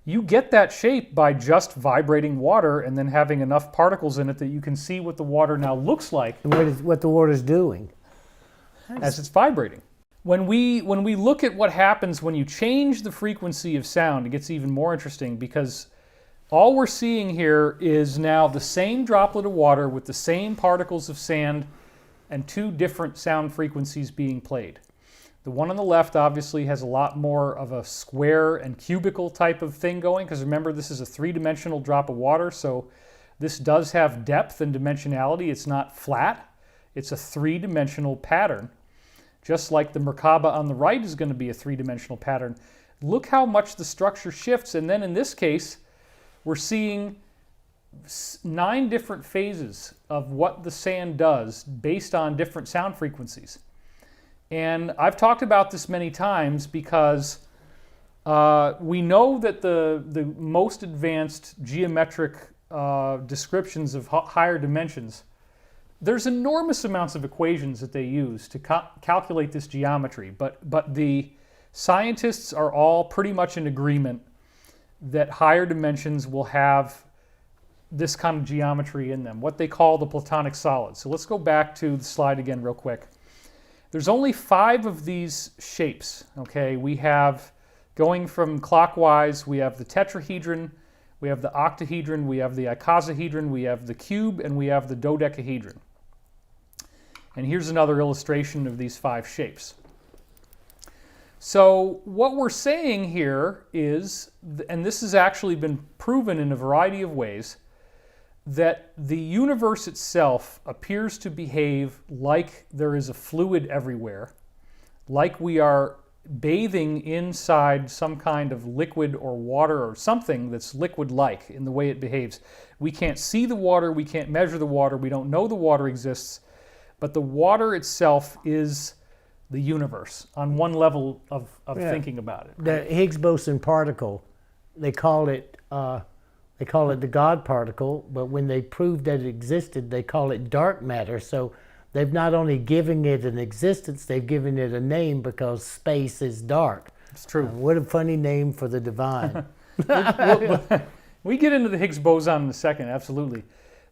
You get that shape by just vibrating water and then having enough particles in it that you can see what the water now looks like. What the water's doing. As it's vibrating. When we look at what happens when you change the frequency of sound, it gets even more interesting, because all we're seeing here is now the same droplet of water with the same particles of sand and two different sound frequencies being played. The one on the left obviously has a lot more of a square and cubical type of thing going, because remember, this is a three-dimensional drop of water, so this does have depth and dimensionality. It's not flat. It's a three-dimensional pattern. Just like the Merkaba on the right is going to be a three-dimensional pattern. Look how much the structure shifts, and then in this case, we're seeing 9 different phases of what the sand does based on different sound frequencies. And I've talked about this many times because we know that the most advanced geometric descriptions of higher dimensions, there's enormous amounts of equations that they use to calculate this geometry, but the scientists are all pretty much in agreement that higher dimensions will have this kind of geometry in them, what they call the Platonic solids. So let's go back to the slide again real quick. There's only 5 of these shapes, okay? We have, going from clockwise, we have the tetrahedron, we have the octahedron, we have the icosahedron, we have the cube, and we have the dodecahedron. And here's another illustration of these 5 shapes. So what we're saying here is, and this has actually been proven in a variety of ways, that the universe itself appears to behave like there is a fluid everywhere, like we are bathing inside some kind of liquid or water or something that's liquid-like in the way it behaves. We can't see the water, we can't measure the water, we don't know the water exists, but the water itself is the universe on one level of thinking about it. Right? The Higgs boson particle, they call it the God particle, but when they proved that it existed, they call it dark matter. So they've not only given it an existence, they've given it a name because space is dark. It's true. What a funny name for the divine. We get into the Higgs boson in a second, absolutely.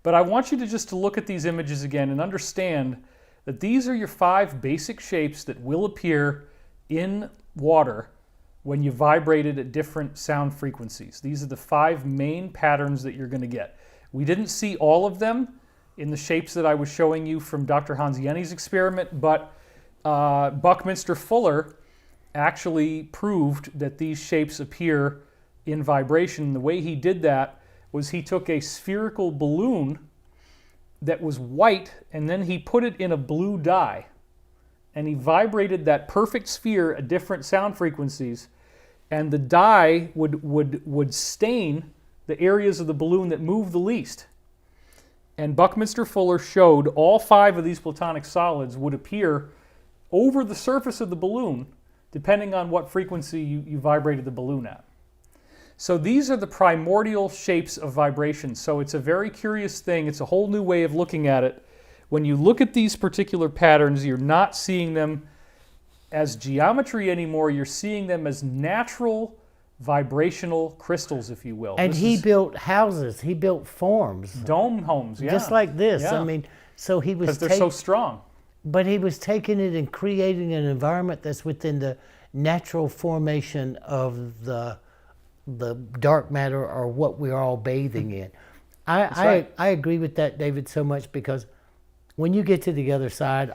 But I want you to just to look at these images again and understand that these are your 5 basic shapes that will appear in water when you vibrate it at different sound frequencies. These are the 5 main patterns that you're going to get. We didn't see all of them in the shapes that I was showing you from Dr. Hans Jenny's experiment, but Buckminster Fuller actually proved that these shapes appear in vibration. The way he did that was he took a spherical balloon that was white, and then he put it in a blue dye, and he vibrated that perfect sphere at different sound frequencies, and the dye would stain the areas of the balloon that moved the least. And Buckminster Fuller showed all 5 of these Platonic solids would appear over the surface of the balloon depending on what frequency you vibrated the balloon at. So these are the primordial shapes of vibration. So it's a very curious thing. It's a whole new way of looking at it. When you look at these particular patterns, you're not seeing them as geometry anymore. You're seeing them as natural vibrational crystals, if you will. And he built houses. He built forms. Dome homes, yeah. Just like this. Yeah. I mean, so he was... Because they're so strong. But he was taking it and creating an environment that's within the natural formation of the dark matter, or what we're all bathing in. I agree with that, David, so much, because when you get to the other side,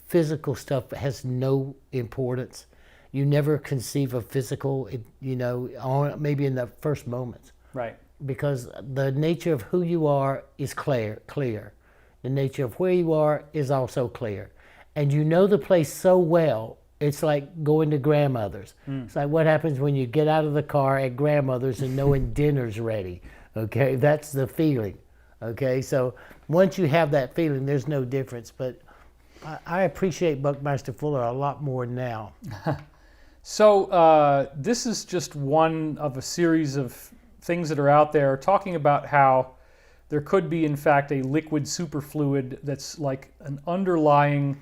physical stuff has no importance. You never conceive of physical, maybe in the first moments. Right. Because the nature of who you are is clear. The nature of where you are is also clear. And you know the place so well, it's like going to grandmother's. It's like what happens when you get out of the car at grandmother's and knowing dinner's ready. Okay, that's the feeling. Okay, so once you have that feeling, there's no difference. But I appreciate Buckmaster Fuller a lot more now. So this is just one of a series of things that are out there talking about how there could be, in fact, a liquid superfluid that's like an underlying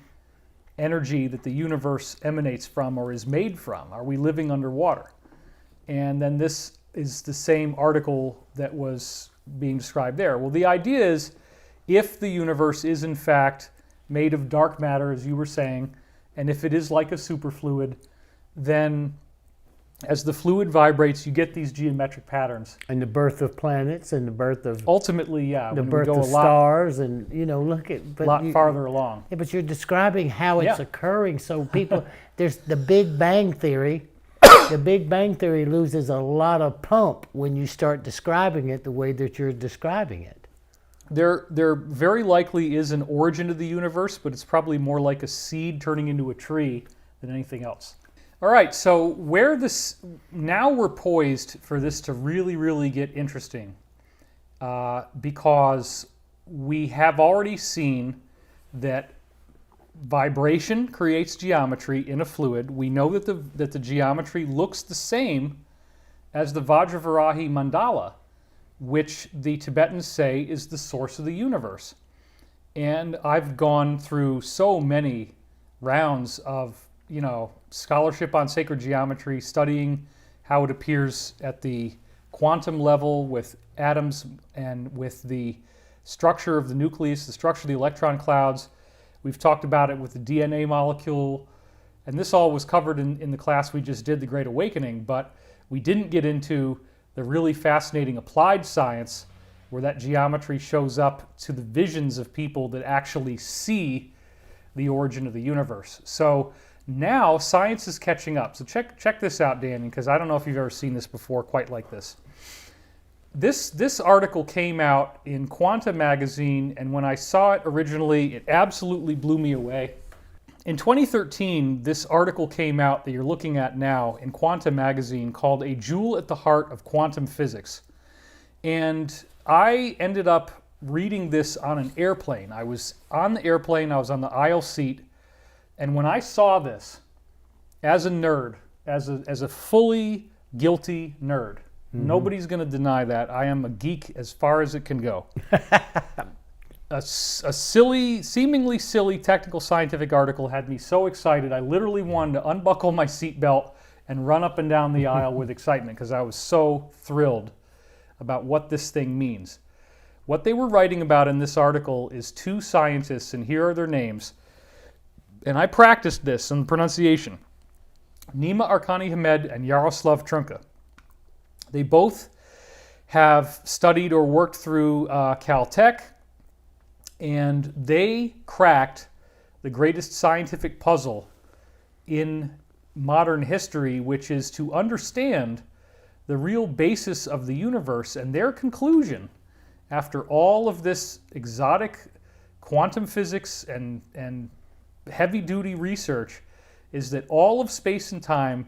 energy that the universe emanates from or is made from. Are we living underwater? And then this is the same article that was being described there. Well, the idea is, if the universe is in fact made of dark matter, as you were saying, and if it is like a superfluid, then as the fluid vibrates, you get these geometric patterns. And the birth of planets and the birth of... Ultimately, yeah. The birth of stars, and, look at... A lot farther along. Yeah, but you're describing how it's occurring, so people... There's the Big Bang Theory. The Big Bang Theory loses a lot of pump when you start describing it the way that you're describing it. There very likely is an origin to the universe, but it's probably more like a seed turning into a tree than anything else. All right, so now we're poised for this to really, really get interesting, because we have already seen that vibration creates geometry in a fluid. We know that the geometry looks the same as the Vajravarahi mandala, which the Tibetans say is the source of the universe. And I've gone through so many rounds of scholarship on sacred geometry, studying how it appears at the quantum level with atoms and with the structure of the nucleus, the structure of the electron clouds. We've talked about it with the DNA molecule, and this all was covered in the class we just did, The Great Awakening, but we didn't get into the really fascinating applied science where that geometry shows up to the visions of people that actually see the origin of the universe. So now science is catching up. So check this out, Dannion, because I don't know if you've ever seen this before quite like this. This article came out in Quanta magazine, and when I saw it originally, it absolutely blew me away. In 2013, this article came out that you're looking at now in Quanta magazine called A Jewel at the Heart of Quantum Physics. And I ended up reading this on an airplane. I was on the airplane, I was on the aisle seat, and when I saw this, as a nerd, as a fully guilty nerd, nobody's going to deny that. I am a geek as far as it can go. A seemingly silly technical scientific article had me so excited, I literally wanted to unbuckle my seatbelt and run up and down the aisle with excitement because I was so thrilled about what this thing means. What they were writing about in this article is two scientists, and here are their names. And I practiced this in pronunciation. Nima Arkani Hamed and Yaroslav Trunka. They both have studied or worked through Caltech, and they cracked the greatest scientific puzzle in modern history, which is to understand the real basis of the universe. And their conclusion, after all of this exotic quantum physics and heavy-duty research, is that all of space and time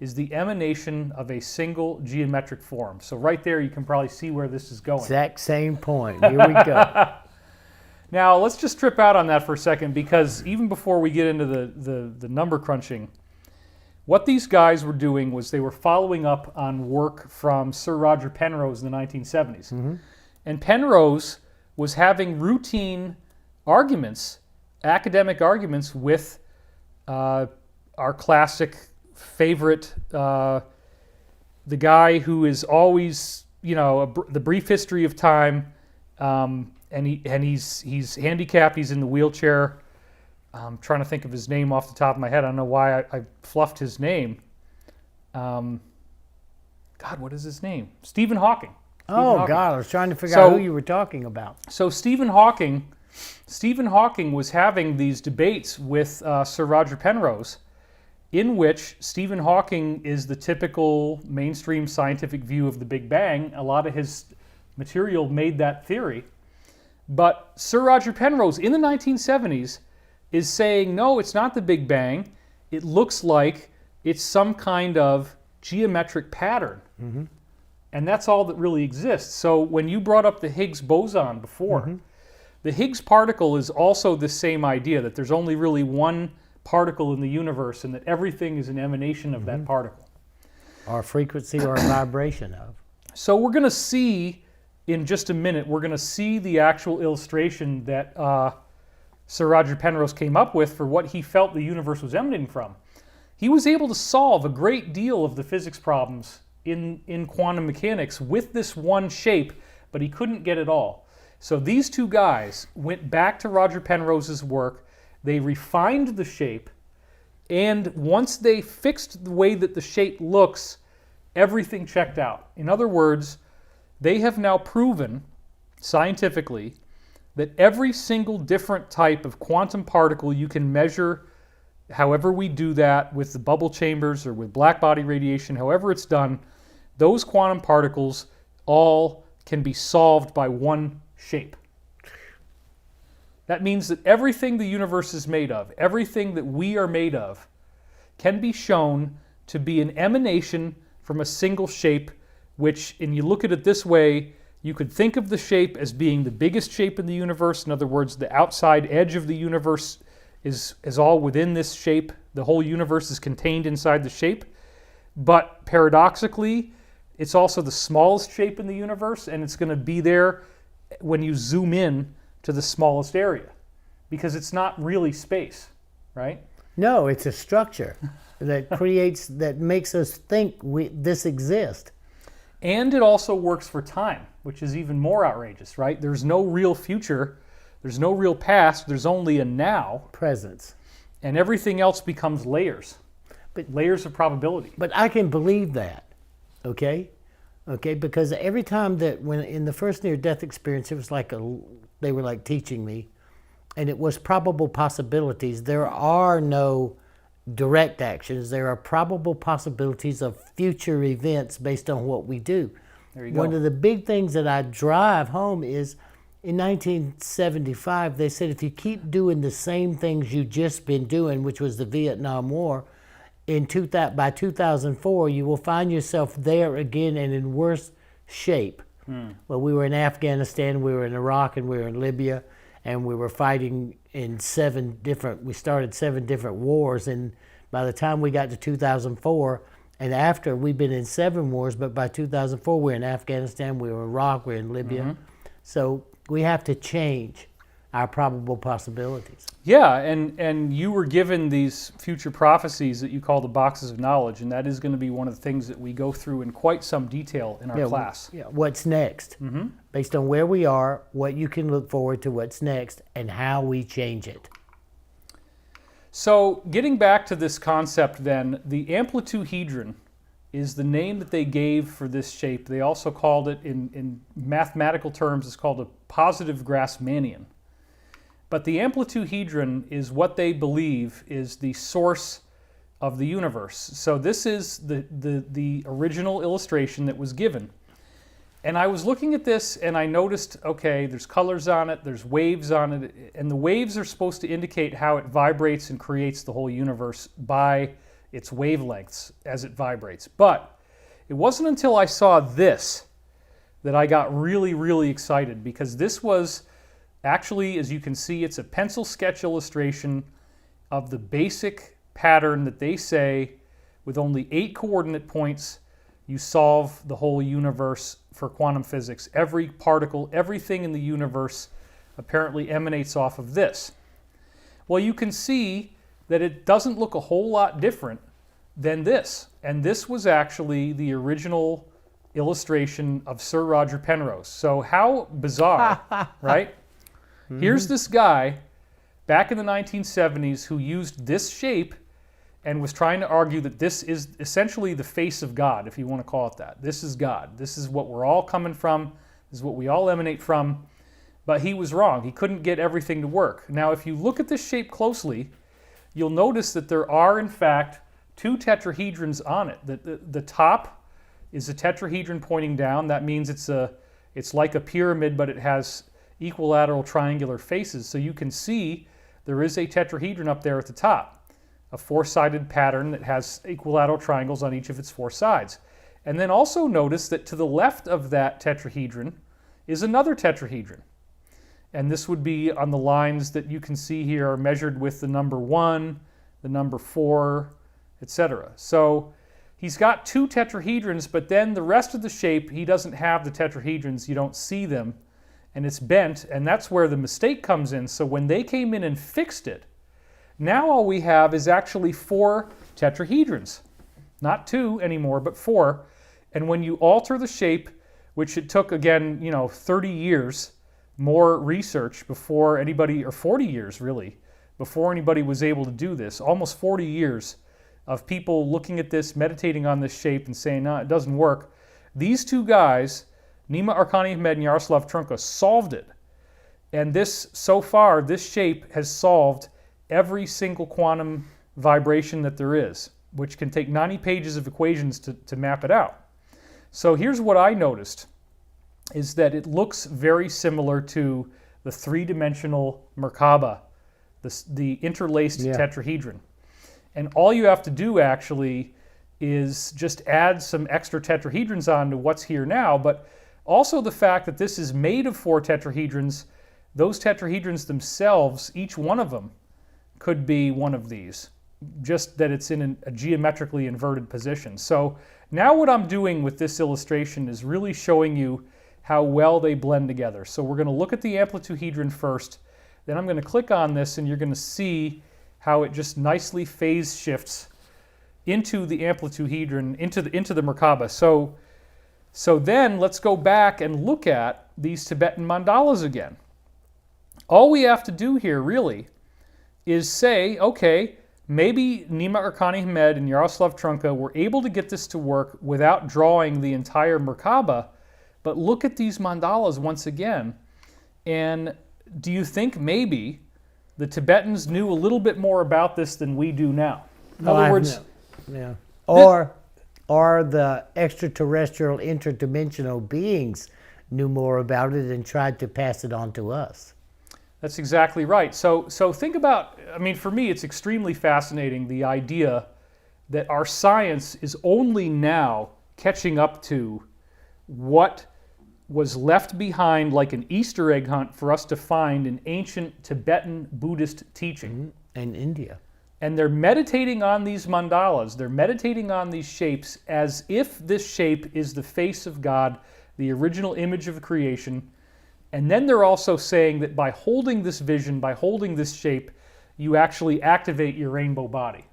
is the emanation of a single geometric form. So right there, you can probably see where this is going. Exact same point. Here we go. Now, let's just trip out on that for a second, because even before we get into the number crunching, what these guys were doing was they were following up on work from Sir Roger Penrose in the 1970s. And Penrose was having routine arguments, academic arguments with our classic favorite, the guy who is always, the brief history of time, and he's handicapped. He's in the wheelchair. I'm trying to think of his name off the top of my head. I don't know why I fluffed his name. God, what is his name? Stephen Hawking. God, I was trying to figure out who you were talking about. So Stephen Hawking was having these debates with Sir Roger Penrose, in which Stephen Hawking is the typical mainstream scientific view of the Big Bang. A lot of his material made that theory. But Sir Roger Penrose in the 1970s is saying, no, it's not the Big Bang. It looks like it's some kind of geometric pattern. And that's all that really exists. So when you brought up the Higgs boson before, the Higgs particle is also the same idea, that there's only really one particle in the universe and that everything is an emanation of that particle. Or frequency or a vibration of. So we're going to see, in just a minute, we're going to see the actual illustration that Sir Roger Penrose came up with for what he felt the universe was emanating from. He was able to solve a great deal of the physics problems in quantum mechanics with this one shape, but he couldn't get it all. So these two guys went back to Roger Penrose's work, they refined the shape, and once they fixed the way that the shape looks, everything checked out. In other words, they have now proven scientifically that every single different type of quantum particle you can measure, however we do that with the bubble chambers or with black body radiation, however it's done, those quantum particles all can be solved by one shape. That means that everything the universe is made of, everything that we are made of, can be shown to be an emanation from a single shape, which, and you look at it this way, you could think of the shape as being the biggest shape in the universe. In other words, the outside edge of the universe is all within this shape. The whole universe is contained inside the shape. But paradoxically, it's also the smallest shape in the universe, and it's going to be there when you zoom in to the smallest area, because it's not really space, right? No, it's a structure that that makes us think this exists. And it also works for time, which is even more outrageous, right? There's no real future, there's no real past, there's only a now. Presence. And everything else becomes layers, layers of probability. But I can believe that, okay? Because every time that when in the first near-death experience, it was like they were like teaching me, and it was probable possibilities. There are no direct actions. There are probable possibilities of future events based on what we do. There you go. One of the big things that I drive home is in 1975, they said if you keep doing the same things you've just been doing, which was the Vietnam War, by 2004, you will find yourself there again and in worse shape. Well, we were in Afghanistan, we were in Iraq, and we were in Libya, and we were fighting in we started 7 different wars, and by the time we got to 2004, and after, we've been in 7 wars, but by 2004, we're in Afghanistan, we were in Iraq, we're in Libya. So we have to change our probable possibilities. Yeah, and you were given these future prophecies that you call the boxes of knowledge, and that is going to be one of the things that we go through in quite some detail in our class. What's next? Based on where we are, what you can look forward to, what's next, and how we change it. So getting back to this concept then, the amplituhedron is the name that they gave for this shape. They also called it, in mathematical terms, it's called a positive Grassmannian. But the amplituhedron is what they believe is the source of the universe. So this is the original illustration that was given. And I was looking at this and I noticed, okay, there's colors on it, there's waves on it, and the waves are supposed to indicate how it vibrates and creates the whole universe by its wavelengths as it vibrates. But it wasn't until I saw this that I got really, really excited, because this was actually, as you can see, it's a pencil sketch illustration of the basic pattern that they say with only 8 coordinate points, you solve the whole universe for quantum physics. Every particle, everything in the universe apparently emanates off of this. Well, you can see that it doesn't look a whole lot different than this. And this was actually the original illustration of Sir Roger Penrose. So how bizarre, right? Mm-hmm. Here's this guy back in the 1970s who used this shape and was trying to argue that this is essentially the face of God, if you want to call it that. This is God. This is what we're all coming from. This is what we all emanate from. But he was wrong. He couldn't get everything to work. Now, if you look at this shape closely, you'll notice that there are, in fact, 2 tetrahedrons on it. The top is a tetrahedron pointing down. That means it's like a pyramid, but it has equilateral triangular faces. So you can see there is a tetrahedron up there at the top, a 4-sided pattern that has equilateral triangles on each of its 4 sides. And then also notice that to the left of that tetrahedron is another tetrahedron. And this would be on the lines that you can see here are measured with the number 1, the number 4, etc. So he's got 2 tetrahedrons, but then the rest of the shape, he doesn't have the tetrahedrons. You don't see them, and it's bent, and that's where the mistake comes in. So when they came in and fixed it, now all we have is actually 4 tetrahedrons. Not 2 anymore, but 4. And when you alter the shape, which it took, again, 30 years, more research before anybody, or 40 years really, before anybody was able to do this. Almost 40 years of people looking at this, meditating on this shape and saying, no, it doesn't work. These 2 guys, Nima Arkani-Hamed and Yaroslav Trunka, solved it. And this, so far, this shape has solved every single quantum vibration that there is, which can take 90 pages of equations to map it out. So here's what I noticed, is that it looks very similar to the 3-dimensional Merkaba, the interlaced tetrahedron. And all you have to do actually is just add some extra tetrahedrons on to what's here now, but also the fact that this is made of 4 tetrahedrons, those tetrahedrons themselves, each one of them, could be one of these, just that it's in a geometrically inverted position. So now what I'm doing with this illustration is really showing you how well they blend together. So we're going to look at the amplituhedron first, then I'm going to click on this and you're going to see how it just nicely phase shifts into the amplituhedron, into the Merkaba. So then let's go back and look at these Tibetan mandalas again. All we have to do here really is say, okay, maybe Nima Arkani-Hamed and Yaroslav Trunka were able to get this to work without drawing the entire Merkaba, but look at these mandalas once again. And do you think maybe the Tibetans knew a little bit more about this than we do now? In other words, or the extraterrestrial interdimensional beings knew more about it and tried to pass it on to us. That's exactly right. So think about, for me, it's extremely fascinating, the idea that our science is only now catching up to what was left behind like an Easter egg hunt for us to find in ancient Tibetan Buddhist teaching. And India. And they're meditating on these mandalas, they're meditating on these shapes as if this shape is the face of God, the original image of creation. And then they're also saying that by holding this vision, by holding this shape, you actually activate your rainbow body.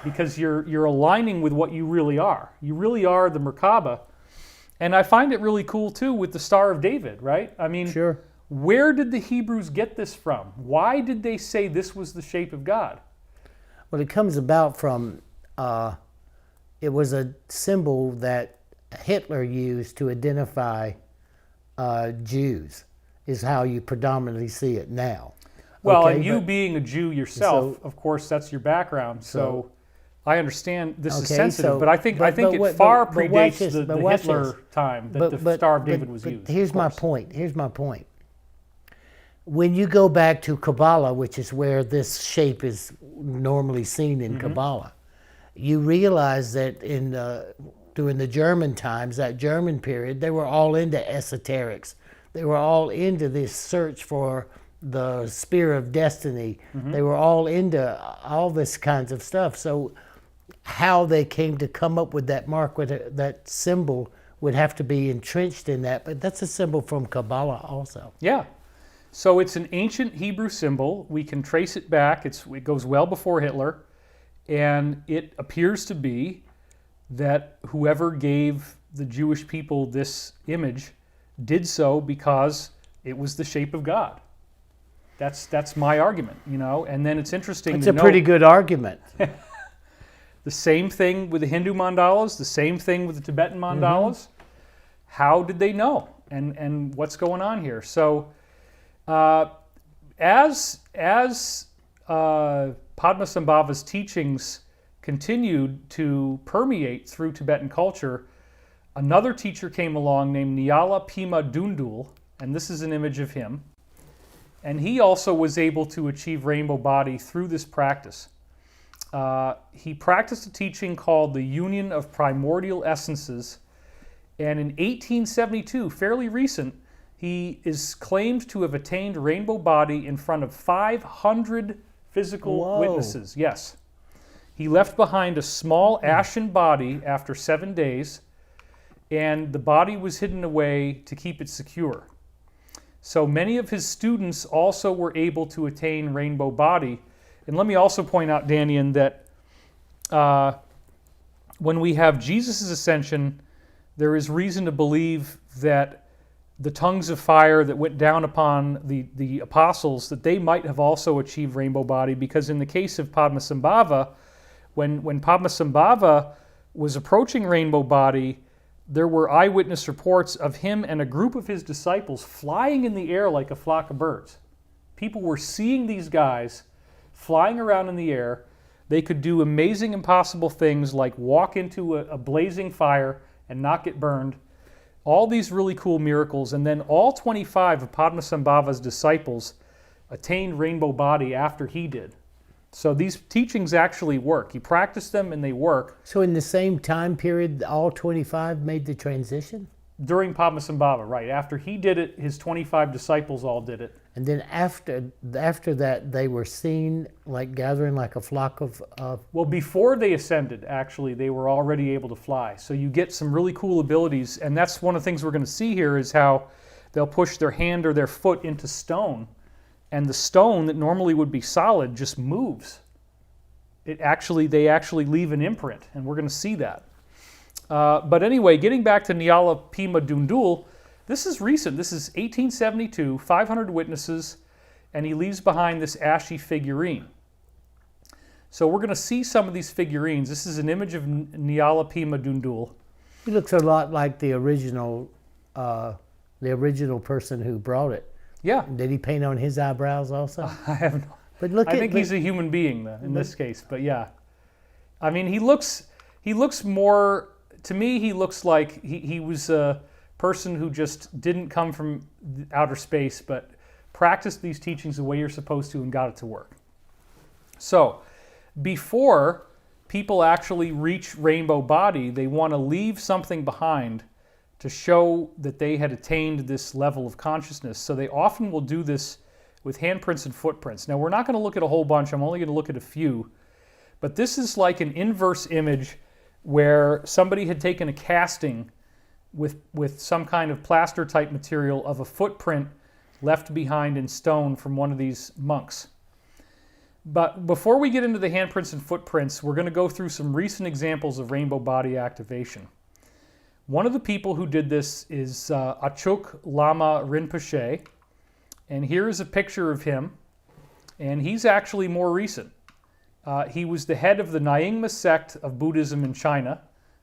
Because you're aligning with what you really are. You really are the Merkaba. And I find it really cool too with the Star of David, right? Sure. Where did the Hebrews get this from? Why did they say this was the shape of God? Well, it comes about from, it was a symbol that Hitler used to identify Jews, is how you predominantly see it now. Well, okay, and you being a Jew yourself, of course, that's your background. So I understand this is sensitive, but I think it far predates the Hitler time that the Star of David was used. Here's my point. When you go back to Kabbalah, which is where this shape is normally seen in Kabbalah, you realize that during the German times, that German period, they were all into esoterics. They were all into this search for the spear of destiny. They were all into all this kinds of stuff. So how they came to come up with that mark, with that symbol, would have to be entrenched in that. But that's a symbol from Kabbalah also. Yeah. So it's an ancient Hebrew symbol. We can trace it back. It goes well before Hitler. And it appears to be that whoever gave the Jewish people this image did so because it was the shape of God. That's my argument, you know. And then it's interesting It's to a note pretty good argument. the same thing with the Hindu mandalas, the same thing with the Tibetan mandalas. How did they know? And what's going on here? So as Padmasambhava's teachings continued to permeate through Tibetan culture, another teacher came along named Nyala Pima Dundul, and this is an image of him. And he also was able to achieve rainbow body through this practice. He practiced a teaching called the Union of Primordial Essences, and in 1872, fairly recent, he is claimed to have attained rainbow body in front of 500 physical witnesses. Yes. He left behind a small ashen body after 7 days, and the body was hidden away to keep it secure. So many of his students also were able to attain rainbow body. And let me also point out, Dannion, that when we have Jesus' ascension, there is reason to believe that the tongues of fire that went down upon the apostles, that they might have also achieved rainbow body, because in the case of Padmasambhava, when Padmasambhava was approaching rainbow body, there were eyewitness reports of him and a group of his disciples flying in the air like a flock of birds. People were seeing these guys flying around in the air. They could do amazing, impossible things like walk into a blazing fire and not get burned. All these really cool miracles. And then all 25 of Padmasambhava's disciples attained rainbow body after he did. So these teachings actually work. He practiced them and they work. So in the same time period, all 25 made the transition? During Padmasambhava, right. After he did it, his 25 disciples all did it. And then after that, they were seen like gathering like a flock of... Well, before they ascended, actually, they were already able to fly. So you get some really cool abilities. And that's one of the things we're going to see here is how they'll push their hand or their foot into stone. And the stone that normally would be solid just moves. They actually leave an imprint, and we're going to see that. But anyway, getting back to Nyala Pima Dundul, this is recent. This is 1872, 500 witnesses, and he leaves behind this ashy figurine. So we're going to see some of these figurines. This is an image of Nyala Pima Dundul. He looks a lot like the original person who brought it. Yeah. Did he paint on his eyebrows also? I have no. But look, I think he's a human being in this case. But yeah, I mean, he looks more. To me, he looks like he was a person who just didn't come from outer space, but practiced these teachings the way you're supposed to and got it to work. So, before people actually reach rainbow body, they want to leave something behind to show that they had attained this level of consciousness. So they often will do this with handprints and footprints. Now, we're not going to look at a whole bunch. I'm only going to look at a few. But this is like an inverse image where somebody had taken a casting with some kind of plaster type material of a footprint left behind in stone from one of these monks. But before we get into the handprints and footprints, we're going to go through some recent examples of rainbow body activation. One of the people who did this is Achuk Lama Rinpoche, and here is a picture of him, and he's actually more recent. He was the head of the Nyingma sect of Buddhism in China.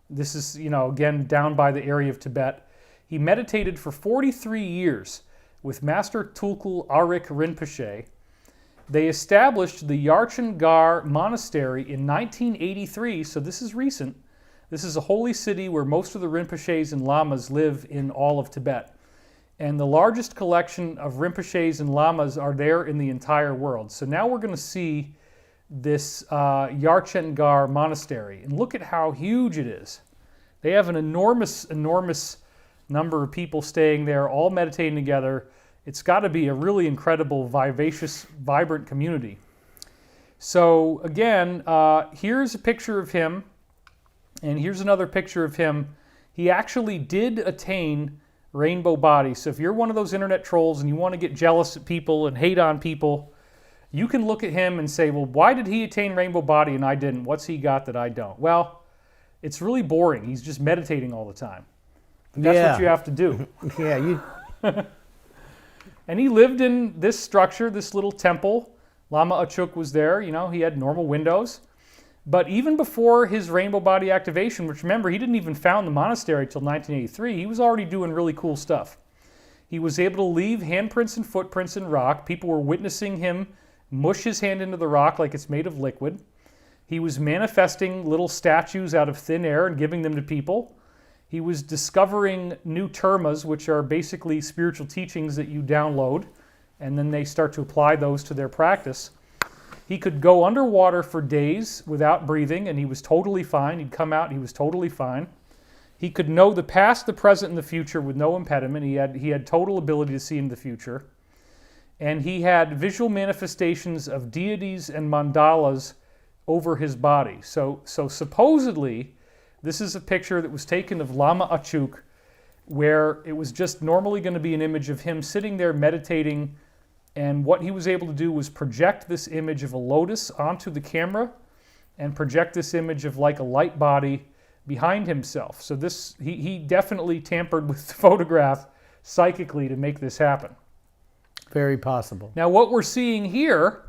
This is, again, down by the area of Tibet. He meditated for 43 years with Master Tulku Arik Rinpoche. They established the Yarchen Gar Monastery in 1983, so this is recent. This is a holy city where most of the Rinpoches and Lamas live in all of Tibet. And the largest collection of Rinpoches and Lamas are there in the entire world. So now we're going to see this Yarchen Gar Monastery. And look at how huge it is. They have an enormous number of people staying there, all meditating together. It's got to be a really incredible, vivacious, vibrant community. So again, here's a picture of him, and here's another picture of him. He actually did attain rainbow body. So if you're one of those internet trolls and you want to get jealous at people and hate on people, you can look at him and say, well, why did he attain rainbow body and I didn't? What's he got that I don't? Well, it's really boring. He's just meditating all the time. That's what you have to do. Yeah, And he lived in this structure, this little temple. Lama Achuk was there. You know, he had normal windows. But even before his rainbow body activation, which remember, he didn't even found the monastery till 1983, he was already doing really cool stuff. He was able to leave handprints and footprints in rock. People were witnessing him mush his hand into the rock like it's made of liquid. He was manifesting little statues out of thin air and giving them to people. He was discovering new termas, which are basically spiritual teachings that you download, and then they start to apply those to their practice. He could go underwater for days without breathing, and he was totally fine. He'd come out, he was totally fine. He could know the past, the present, and the future with no impediment. He had total ability to see into the future. And he had visual manifestations of deities and mandalas over his body. So supposedly, this is a picture that was taken of Lama Achuk, where it was just normally going to be an image of him sitting there meditating, and what he was able to do was project this image of a lotus onto the camera and project this image of like a light body behind himself. So he definitely tampered with the photograph psychically to make this happen. very possible. Now what we're seeing here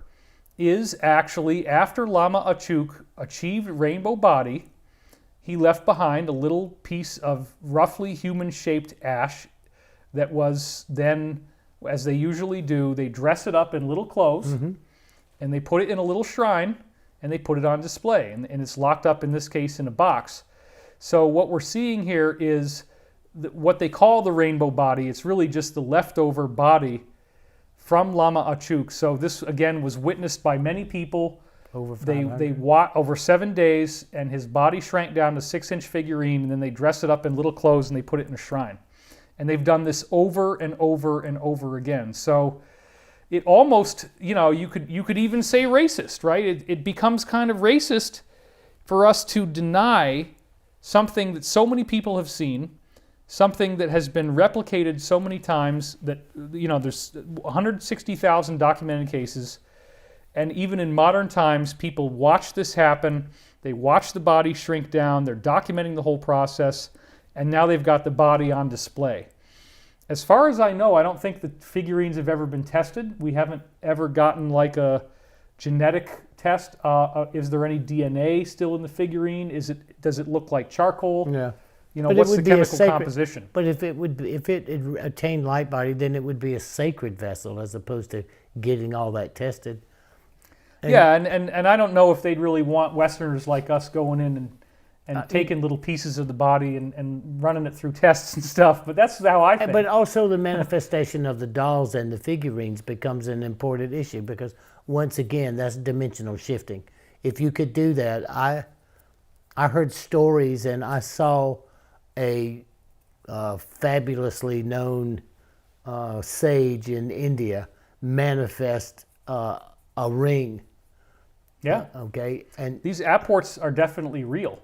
is actually after Lama Achuk achieved rainbow body, he left behind a little piece of roughly human-shaped ash that was then, as they usually do, they dress it up in little clothes, and they put it in a little shrine, and they put it on display, and it's locked up, in this case, in a box. So what we're seeing here is what they call the rainbow body. It's really just the leftover body from Lama Achuk. So this, again, was witnessed by many people. Over 7 days, and his body shrank down to 6-inch figurine, and then they dress it up in little clothes and they put it in a shrine. And they've done this over and over and over again. So it almost, you could even say racist, right? It becomes kind of racist for us to deny something that so many people have seen, something that has been replicated so many times that, there's 160,000 documented cases. And even in modern times, people watch this happen. They watch the body shrink down. They're documenting the whole process. And now they've got the body on display. As far as I know, I don't think the figurines have ever been tested. We haven't ever gotten like a genetic test. Is there any DNA still in the figurine? Does it look like charcoal? Yeah. What's the chemical composition? But if it had attained light body, then it would be a sacred vessel as opposed to getting all that tested. And I don't know if they'd really want Westerners like us going in and taking little pieces of the body and running it through tests and stuff, but that's how I think. But also the manifestation of the dolls and the figurines becomes an important issue because, once again, that's dimensional shifting. If you could do that, I heard stories and I saw a fabulously known sage in India manifest a ring. Yeah. Okay. And these apports are definitely real.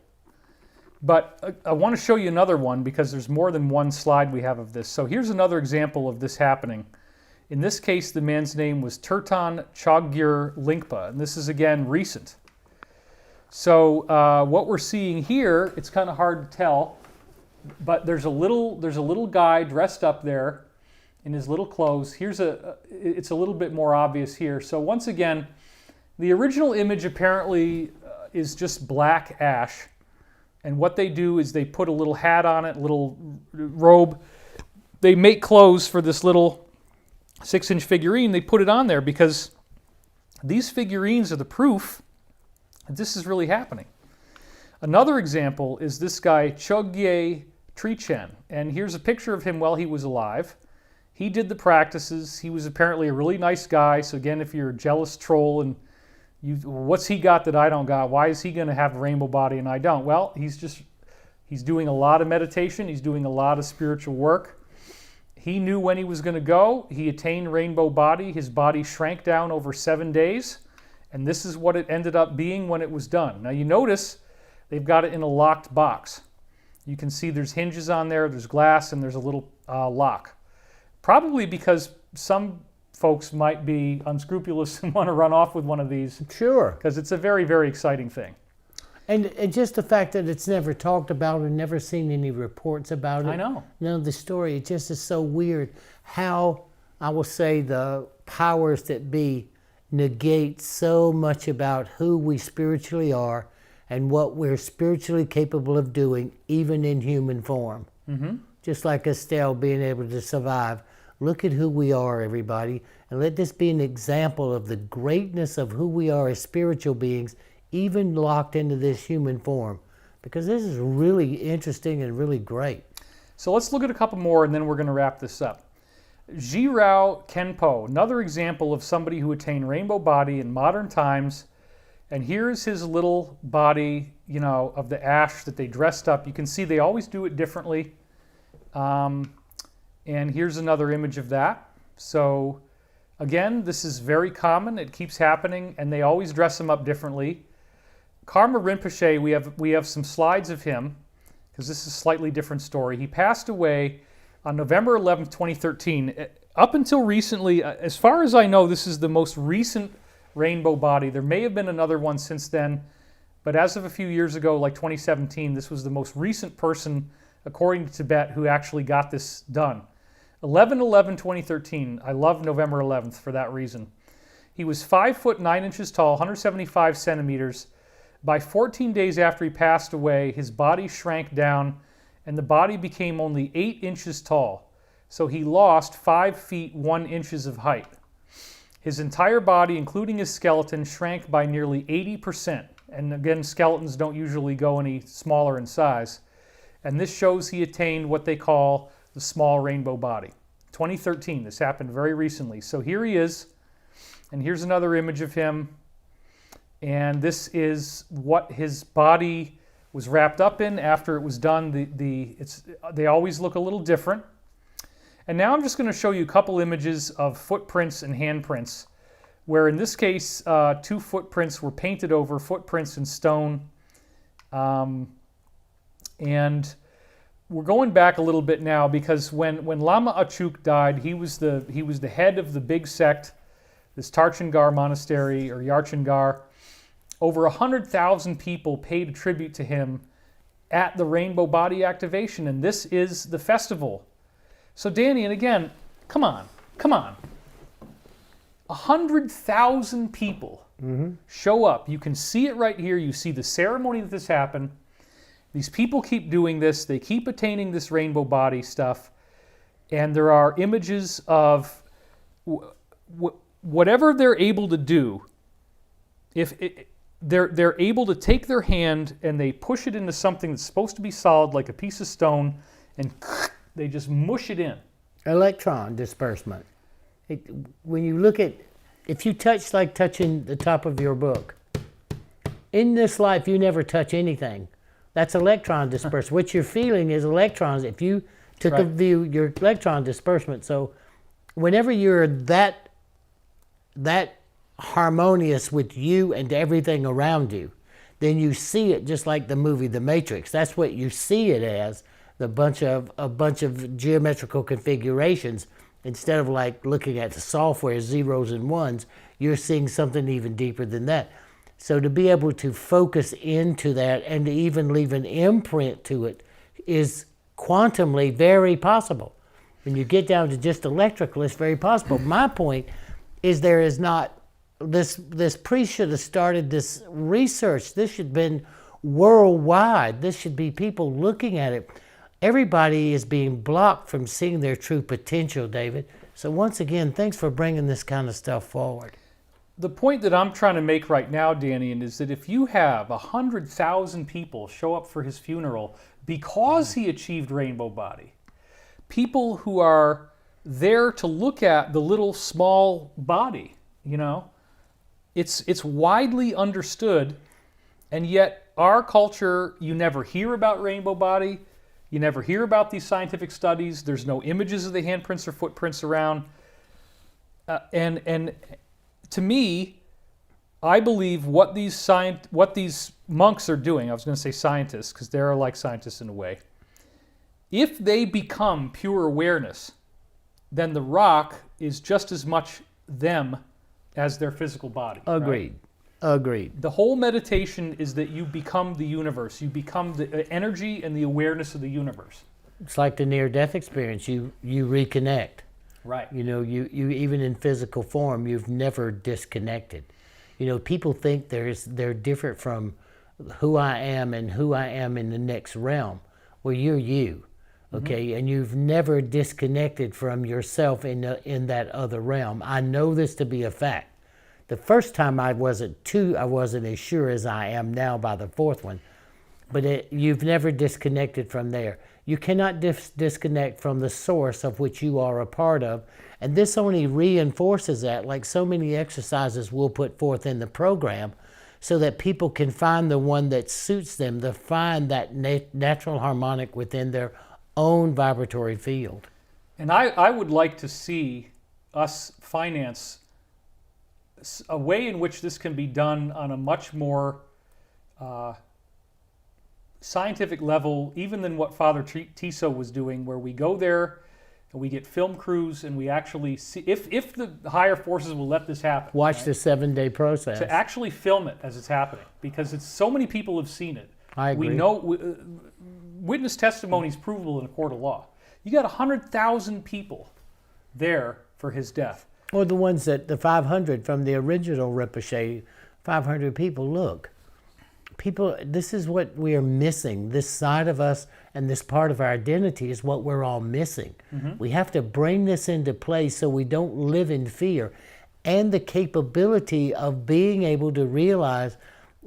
But I want to show you another one because there's more than one slide we have of this. So here's another example of this happening. In this case, the man's name was Tirtan Chogyur Lingpa, and this is, again, recent. So what we're seeing here, it's kind of hard to tell, but there's a little guy dressed up there in his little clothes. It's a little bit more obvious here. So once again, the original image apparently is just black ash. And what they do is they put a little hat on it, a little robe. They make clothes for this little 6-inch figurine. They put it on there because these figurines are the proof that this is really happening. Another example is this guy, Chogye Trichen. And here's a picture of him while he was alive. He did the practices. He was apparently a really nice guy. So again, if you're a jealous troll and what's he got that I don't got? Why is he going to have a rainbow body and I don't? Well, he's doing a lot of meditation. He's doing a lot of spiritual work. He knew when he was going to go. He attained rainbow body. His body shrank down over 7 days. And this is what it ended up being when it was done. Now you notice they've got it in a locked box. You can see there's hinges on there, there's glass, and there's a little lock. Probably because some folks might be unscrupulous and want to run off with one of these. Sure. Because it's a very, very exciting thing. And just the fact that it's never talked about and never seen any reports about it. I know. None of the story. It just is so weird how, I will say, the powers that be negate so much about who we spiritually are and what we're spiritually capable of doing, even in human form. Mm-hmm. Just like Estelle being able to survive. Look at who we are, everybody, and let this be an example of the greatness of who we are as spiritual beings, even locked into this human form, because this is really interesting and really great. So let's look at a couple more, and then we're going to wrap this up. Jirao Kenpo, another example of somebody who attained rainbow body in modern times. And here's his little body, you know, of the ash that they dressed up. You can see they always do it differently. And here's another image of that. So again, this is very common. It keeps happening, and they always dress him up differently. Karma Rinpoche, we have some slides of him, because this is a slightly different story. He passed away on November 11th, 2013. Up until recently, as far as I know, this is the most recent rainbow body. There may have been another one since then, but as of a few years ago, like 2017, this was the most recent person, according to Tibet, who actually got this done. 11/11/2013. I love November 11th for that reason. He was 5 foot 9 inches tall, 175 centimeters. By 14 days after he passed away, his body shrank down and the body became only 8 inches tall. So he lost 5 feet 1 inches of height. His entire body, including his skeleton, shrank by nearly 80%. And again, skeletons don't usually go any smaller in size. And this shows he attained what they call the small rainbow body. 2013, this happened very recently. So here he is, and here's another image of him. And this is what his body was wrapped up in after it was done. They always look a little different. And now I'm just going to show you a couple images of footprints and handprints, where in this case, 2 footprints were painted over, footprints in stone. And we're going back a little bit now, because when Lama Achuk died, he was the head of the big sect, this Tarchangar monastery, or Yarchangar. Over 100,000 people paid a tribute to him at the Rainbow Body activation, and this is the festival. So Danny, and again, come on. 100,000 people show up. You can see it right here. You see the ceremony that this happened. These people keep doing this. They keep attaining this rainbow body stuff. And there are images of whatever they're able to do. They're able to take their hand and they push it into something that's supposed to be solid, like a piece of stone, and they just mush it in. Electron disbursement. When you look at, if you touch like touching the top of your book, in this life you never touch anything. That's electron disbursement. What you're feeling is electrons. If you took a view, your electron disbursement. So whenever you're that harmonious with you and everything around you, then you see it just like the movie The Matrix. That's what you see it as, a bunch of geometrical configurations. Instead of like looking at the software, zeros and ones, you're seeing something even deeper than that. So to be able to focus into that and to even leave an imprint to it is quantumly very possible. When you get down to just electrical, it's very possible. My point is there is not, this priest should have started this research. This should have been worldwide. This should be people looking at it. Everybody is being blocked from seeing their true potential, David. So once again, thanks for bringing this kind of stuff forward. The point that I'm trying to make right now, Dannion, is that if you have 100,000 people show up for his funeral because he achieved rainbow body, people who are there to look at the little small body, you know, it's widely understood, and yet our culture, you never hear about rainbow body. You never hear about these scientific studies. There's no images of the handprints or footprints around. And to me, I believe what these monks are doing, I was going to say scientists, because they're like scientists in a way. If they become pure awareness, then the rock is just as much them as their physical body. Agreed. Right? Agreed. The whole meditation is that you become the universe. You become the energy and the awareness of the universe. It's like the near-death experience. You reconnect. Right. You know, you even in physical form, you've never disconnected. You know, people think they're different from who I am and who I am in the next realm. Well, you're you, okay? And you've never disconnected from yourself in that other realm. I know this to be a fact. The first time I wasn't as sure as I am now by the fourth one, but you've never disconnected from there. You cannot disconnect from the source of which you are a part of. And this only reinforces that, like so many exercises we'll put forth in the program, so that people can find the one that suits them, to find that natural harmonic within their own vibratory field. And I would like to see us finance a way in which this can be done on a much more scientific level, even than what Father Tiso was doing, where we go there and we get film crews and we actually see, if the higher forces will let this happen. Watch right? the 7-day process. To actually film it as it's happening, because it's so many people have seen it. I agree. We know witness testimony is provable in a court of law. You got 100,000 people there for his death. Or the ones the 500 from the original Rinpoche, 500 people, look. People, this is what we are missing. This side of us and this part of our identity is what we're all missing. We have to bring this into place so we don't live in fear. And the capability of being able to realize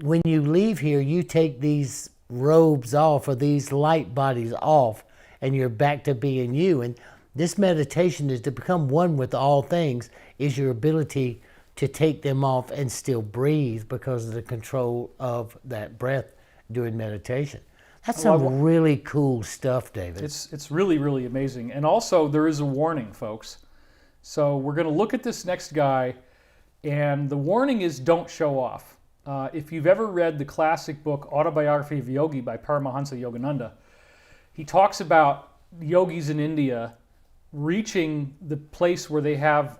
when you leave here, you take these robes off or these light bodies off and you're back to being you. And this meditation is to become one with all things, is your ability to take them off and still breathe because of the control of that breath during meditation. That's some really cool stuff, David. It's really, really amazing. And also, there is a warning, folks. So we're going to look at this next guy, and the warning is don't show off. If you've ever read the classic book, Autobiography of a Yogi by Paramahansa Yogananda, he talks about yogis in India reaching the place where they have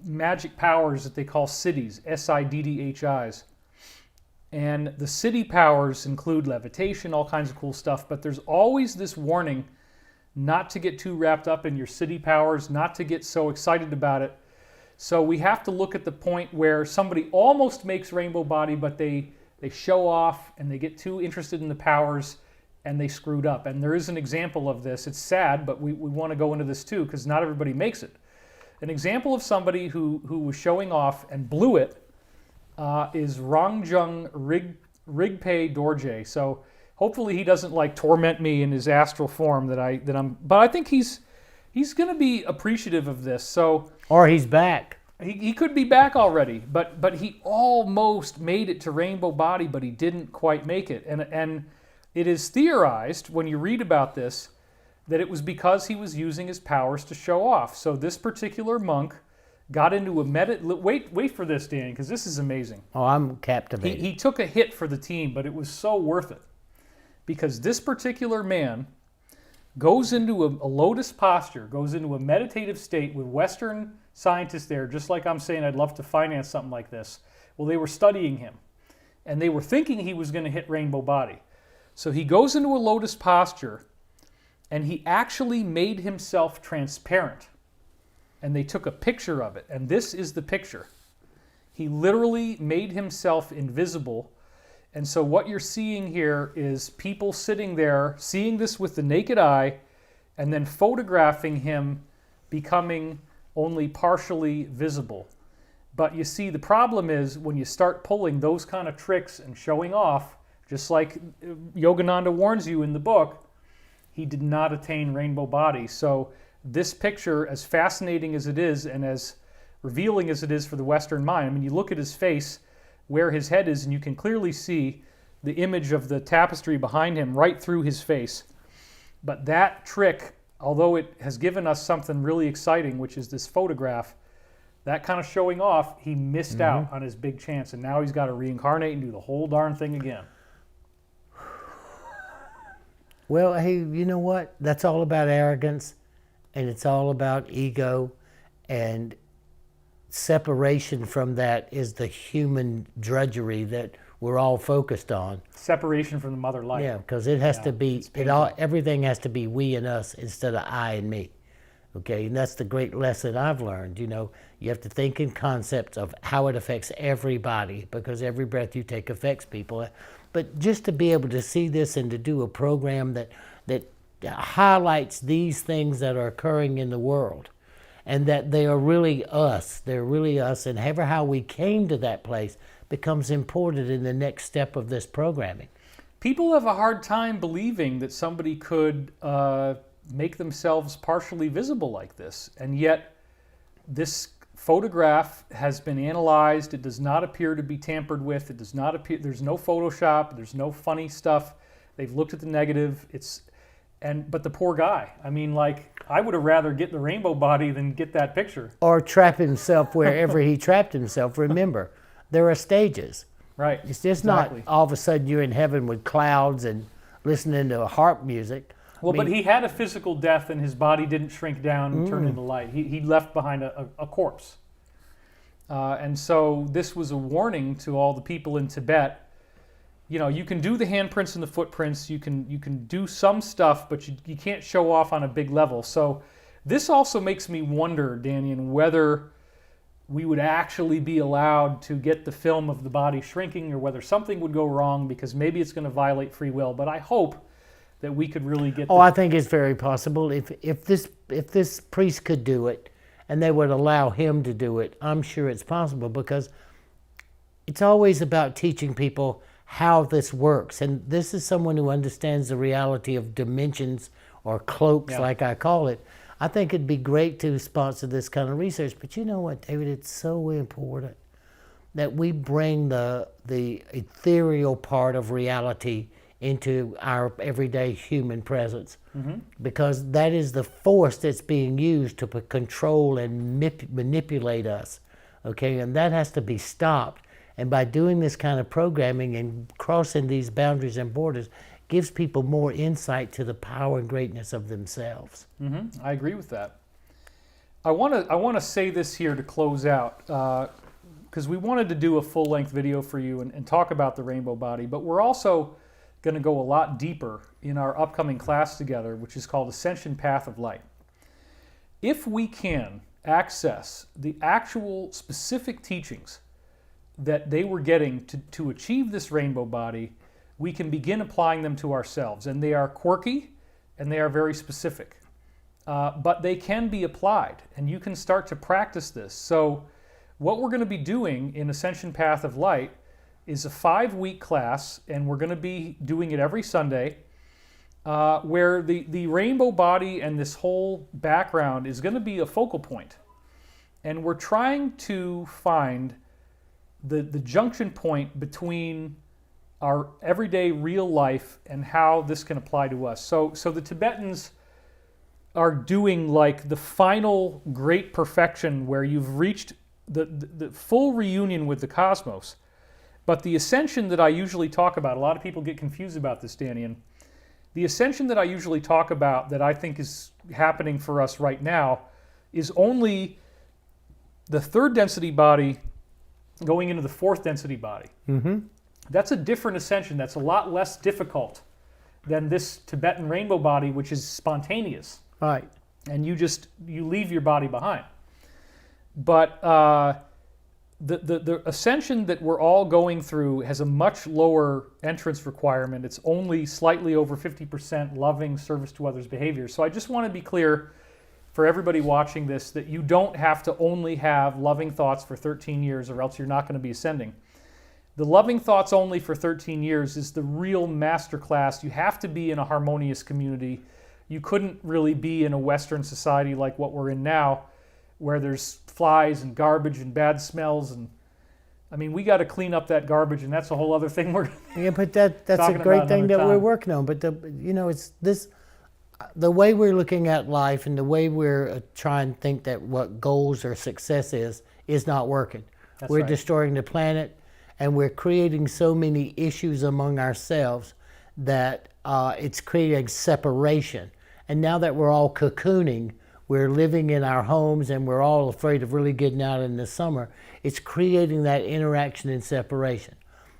magic powers that they call siddhis, S-I-D-D-H-Is. And the siddhi powers include levitation, all kinds of cool stuff, but there's always this warning not to get too wrapped up in your siddhi powers, not to get so excited about it. So we have to look at the point where somebody almost makes rainbow body, but they show off and they get too interested in the powers and they screwed up. And there is an example of this. It's sad, but we want to go into this too, because not everybody makes it. An example of somebody who was showing off and blew it is Rangjung Rigpe Dorje. So hopefully he doesn't like torment me in his astral form but I think he's going to be appreciative of this. So or he's back. He could be back already, but he almost made it to rainbow body, but he didn't quite make it. And it is theorized when you read about this that it was because he was using his powers to show off. So this particular monk got into a wait for this, Danny, because this is amazing. Oh, I'm captivated. He took a hit for the team, but it was so worth it. Because this particular man goes into a lotus posture, goes into a meditative state with Western scientists there, just like I'm saying I'd love to finance something like this. Well, they were studying him, and they were thinking he was going to hit rainbow body. So he goes into a lotus posture, and he actually made himself transparent. And they took a picture of it, and this is the picture. He literally made himself invisible. And so what you're seeing here is people sitting there, seeing this with the naked eye, and then photographing him becoming only partially visible. But you see, the problem is when you start pulling those kind of tricks and showing off, just like Yogananda warns you in the book, he did not attain rainbow body. So this picture, as fascinating as it is and as revealing as it is for the Western mind, I mean, you look at his face, where his head is, and you can clearly see the image of the tapestry behind him right through his face. But that trick, although it has given us something really exciting, which is this photograph, that kind of showing off, he missed out on his big chance, and now he's got to reincarnate and do the whole darn thing again. Well, hey, you know what? That's all about arrogance, and it's all about ego, and separation from that is the human drudgery that we're all focused on. Separation from the mother light. Yeah, because it has to be, everything has to be we and us instead of I and me. Okay, and that's the great lesson I've learned. You know, you have to think in concepts of how it affects everybody, because every breath you take affects people. But just to be able to see this and to do a program that highlights these things that are occurring in the world, and that they are really us, they're really us, and ever how we came to that place becomes important in the next step of this programming. People have a hard time believing that somebody could make themselves partially visible like this, and yet this photograph has been analyzed. It does not appear to be tampered with. It does not appear, there's no Photoshop, there's no funny stuff. They've looked at the negative. But the poor guy, I mean, like, I would have rather get the rainbow body than get that picture. Or trap himself wherever he trapped himself. Remember, there are stages. Right. It's just not all of a sudden you're in heaven with clouds and listening to harp music. Well, but he had a physical death, and his body didn't shrink down and turn into light. He left behind a corpse. And so this was a warning to all the people in Tibet. You know, you can do the handprints and the footprints. You can do some stuff, but you can't show off on a big level. So this also makes me wonder, Dannion, whether we would actually be allowed to get the film of the body shrinking, or whether something would go wrong, because maybe it's going to violate free will. But I hope that we could really get. I think it's very possible. If this priest could do it, and they would allow him to do it, I'm sure it's possible, because it's always about teaching people how this works. And this is someone who understands the reality of dimensions, or cloaks, like I call it. I think it'd be great to sponsor this kind of research. But you know what, David? It's so important that we bring the ethereal part of reality into our everyday human presence, because that is the force that's being used to control and manipulate us, okay? And that has to be stopped. And by doing this kind of programming and crossing these boundaries and borders, gives people more insight to the power and greatness of themselves. I agree with that. I want to say this here to close out, because we wanted to do a full-length video for you and talk about the rainbow body, but we're also going to go a lot deeper in our upcoming class together, which is called Ascension Path of Light. If we can access the actual specific teachings that they were getting to achieve this rainbow body, we can begin applying them to ourselves. And they are quirky, and they are very specific. But they can be applied, and you can start to practice this. So what we're going to be doing in Ascension Path of Light is a 5-week class, and we're going to be doing it every Sunday, where the rainbow body and this whole background is going to be a focal point. And we're trying to find the junction point between our everyday real life and how this can apply to us. So the Tibetans are doing like the final great perfection, where you've reached the full reunion with the cosmos. But the ascension that I usually talk about, a lot of people get confused about this, Dannion. The ascension that I usually talk about, that I think is happening for us right now, is only the 3rd density body going into the 4th density body. That's a different ascension. That's a lot less difficult than this Tibetan rainbow body, which is spontaneous. Right. And you leave your body behind. But the ascension that we're all going through has a much lower entrance requirement. It's only slightly over 50% loving service to others behavior. So I just want to be clear for everybody watching this that you don't have to only have loving thoughts for 13 years, or else you're not going to be ascending. The loving thoughts only for 13 years is the real master class. You have to be in a harmonious community. You couldn't really be in a Western society like what we're in now, where there's flies and garbage and bad smells, and I mean, we got to clean up that garbage, and that's a whole other thing we're but that's a great thing that we're working on. But it's this. the way we're looking at life and the way we're trying to think that what goals or success is not working. That's We're right. destroying the planet, and we're creating so many issues among ourselves that it's creating separation. And now that we're all cocooning, we're living in our homes and we're all afraid of really getting out in the summer, it's creating that interaction and separation.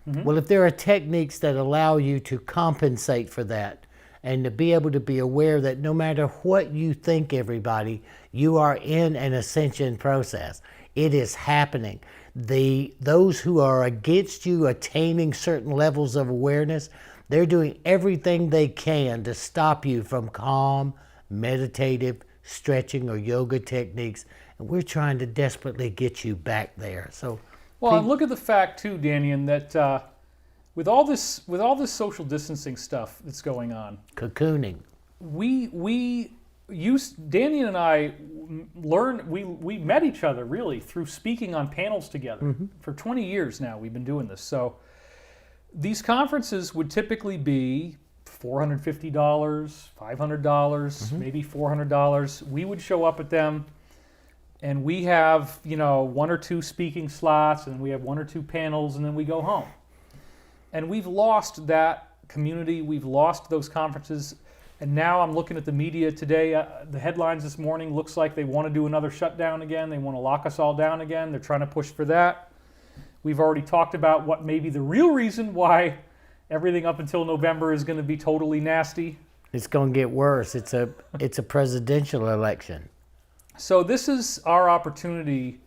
Well, if there are techniques that allow you to compensate for that and to be able to be aware that no matter what you think, everybody, you are in an ascension process. It is happening. Those who are against you attaining certain levels of awareness, they're doing everything they can to stop you from calm, meditative, stretching or yoga techniques, and we're trying to desperately get you back there. So, Well, and look at the fact too, Dannion, that with all this social distancing stuff that's going on, cocooning. Dannion and I learned, we met each other really through speaking on panels together. For 20 years now we've been doing this. So these conferences would typically be $450, $500, maybe $400. We would show up at them and we have, one or two speaking slots and we have one or two panels and then we go home. And we've lost that community. We've lost those conferences. And now I'm looking at the media today. The headlines this morning looks like they want to do another shutdown again. They want to lock us all down again. They're trying to push for that. We've already talked about what may be the real reason why everything up until November is going to be totally nasty. It's going to get worse. It's a presidential election. So this is our opportunity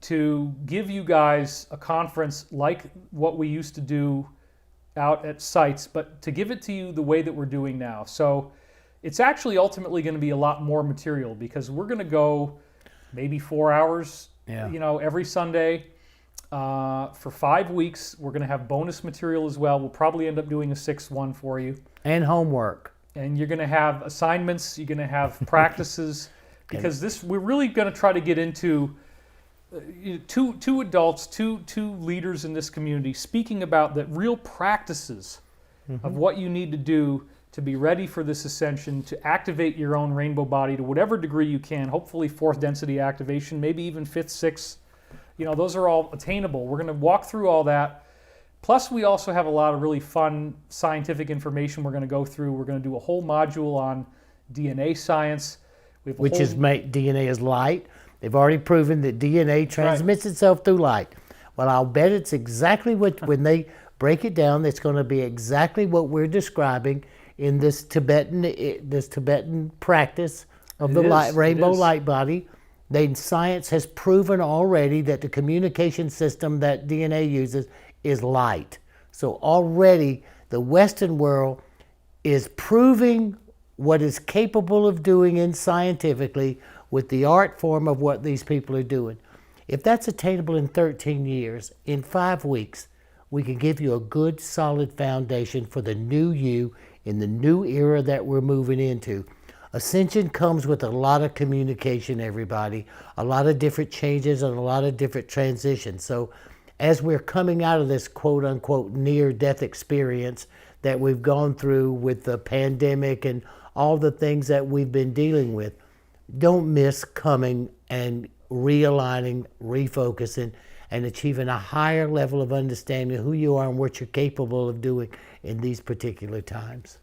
to give you guys a conference like what we used to do out at sites, but to give it to you the way that we're doing now. So it's actually ultimately going to be a lot more material because we're going to go maybe 4 hours, every Sunday for 5 weeks. We're going to have bonus material as well. We'll probably end up doing a 6th one for you. And homework. And you're going to have assignments. You're going to have practices because we're really going to try to get into two adults, two leaders in this community speaking about the real practices of what you need to do to be ready for this ascension, to activate your own rainbow body to whatever degree you can, hopefully 4th density activation, maybe even 5th, 6th. Those are all attainable. We're going to walk through all that. Plus, we also have a lot of really fun scientific information we're going to go through. We're going to do a whole module on DNA science. DNA is light. They've already proven that DNA transmits itself through light. Well, I'll bet it's exactly when they break it down, it's going to be exactly what we're describing in this Tibetan practice of the rainbow light body. Science has proven already that the communication system that DNA uses is light. So already the Western world is proving what is capable of doing scientifically with the art form of what these people are doing. If that's attainable in 13 years, in 5 weeks, we can give you a good, solid foundation for the new you in the new era that we're moving into. Ascension comes with a lot of communication, everybody, a lot of different changes and a lot of different transitions. So as we're coming out of this quote-unquote near-death experience that we've gone through with the pandemic and all the things that we've been dealing with, don't miss coming and realigning, refocusing, and achieving a higher level of understanding of who you are and what you're capable of doing in these particular times.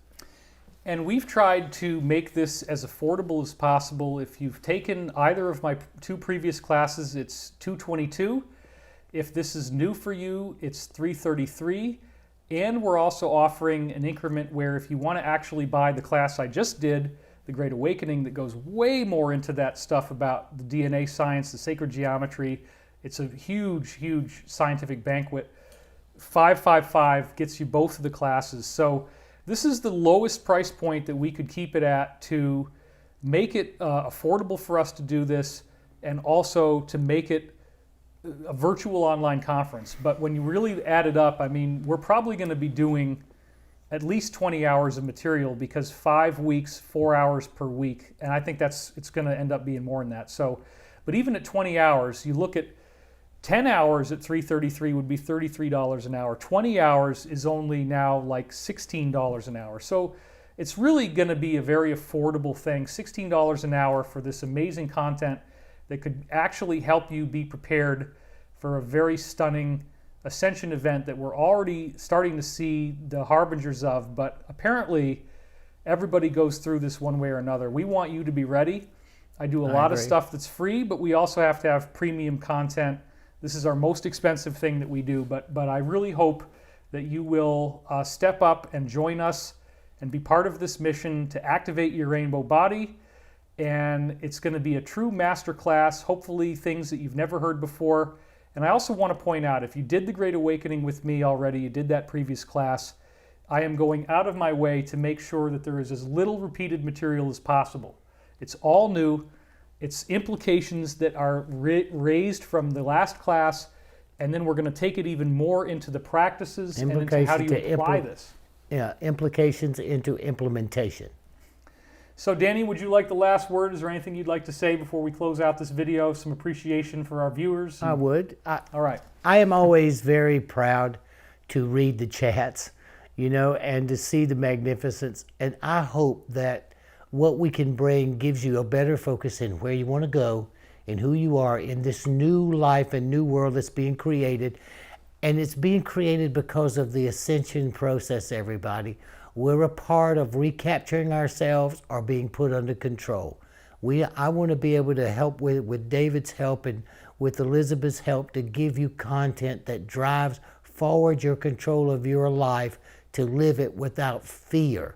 And we've tried to make this as affordable as possible. If you've taken either of my 2 previous classes, it's $222. If this is new for you, it's $333. And we're also offering an increment where if you want to actually buy the class I just did, The Great Awakening, that goes way more into that stuff about the DNA science, the sacred geometry. It's a huge, huge scientific banquet. $555 gets you both of the classes. So this is the lowest price point that we could keep it at to make it affordable for us to do this and also to make it a virtual online conference. But when you really add it up, I mean, we're probably going to be doing at least 20 hours of material because 5 weeks, 4 hours per week. And I think it's going to end up being more than that. So, but even at 20 hours, you look at 10 hours at $333 would be $33 an hour. 20 hours is only now like $16 an hour. So It's really going to be a very affordable thing, $16 an hour for this amazing content that could actually help you be prepared for a very stunning ascension event that we're already starting to see the harbingers of, but apparently everybody goes through this one way or another. We want you to be ready. I do a lot of stuff that's free, but we also have to have premium content. This is our most expensive thing that we do, but I really hope that you will step up and join us and be part of this mission to activate your rainbow body. And it's going to be a true master class, hopefully things that you've never heard before. And I also want to point out, if you did the Great Awakening with me already, you did that previous class, I am going out of my way to make sure that there is as little repeated material as possible. It's all new. It's implications that are raised from the last class, and then we're going to take it even more into the practices and into how do you apply this. Yeah, implications into implementation. So Danny, would you like the last word? Is there anything you'd like to say before we close out this video? Some appreciation for our viewers? I would. All right. I am always very proud to read the chats, you know, and to see the magnificence. And I hope that what we can bring gives you a better focus in where you want to go and who you are in this new life and new world that's being created. And it's being created because of the ascension process, everybody. We're a part of recapturing ourselves or being put under control. I want to be able to help with David's help and with Elizabeth's help to give you content that drives forward your control of your life, to live it without fear,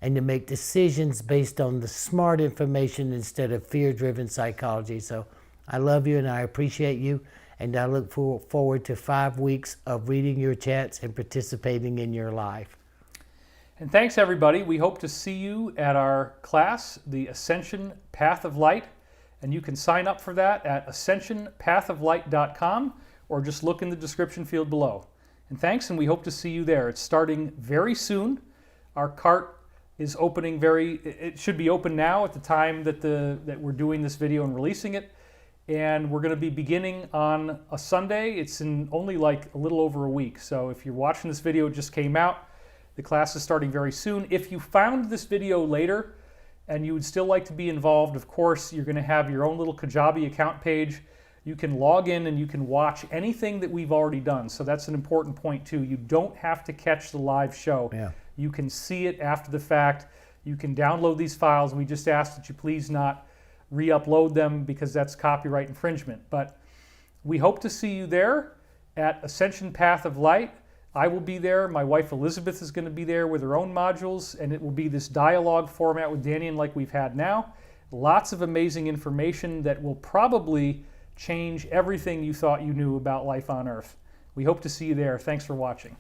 and to make decisions based on the smart information instead of fear-driven psychology. So I love you and I appreciate you. And I look forward to 5 weeks of reading your chats and participating in your life. And thanks, everybody. We hope to see you at our class, the Ascension Path of Light. And you can sign up for that at ascensionpathoflight.com or just look in the description field below. And thanks, and we hope to see you there. It's starting very soon. Our cart is opening it should be open now at the time that we're doing this video and releasing it. And we're going to be beginning on a Sunday. It's in only like a little over a week. So if you're watching this video, it just came out. The class is starting very soon. If you found this video later and you would still like to be involved, of course, you're going to have your own little Kajabi account page. You can log in and you can watch anything that we've already done. So that's an important point too. You don't have to catch the live show. Yeah. You can see it after the fact. You can download these files. We just ask that you please not re-upload them because that's copyright infringement. But we hope to see you there at Ascension Path of Light. I will be there. My wife Elizabeth is going to be there with her own modules, and it will be this dialogue format with Dannion like we've had now. Lots of amazing information that will probably change everything you thought you knew about life on Earth. We hope to see you there. Thanks for watching.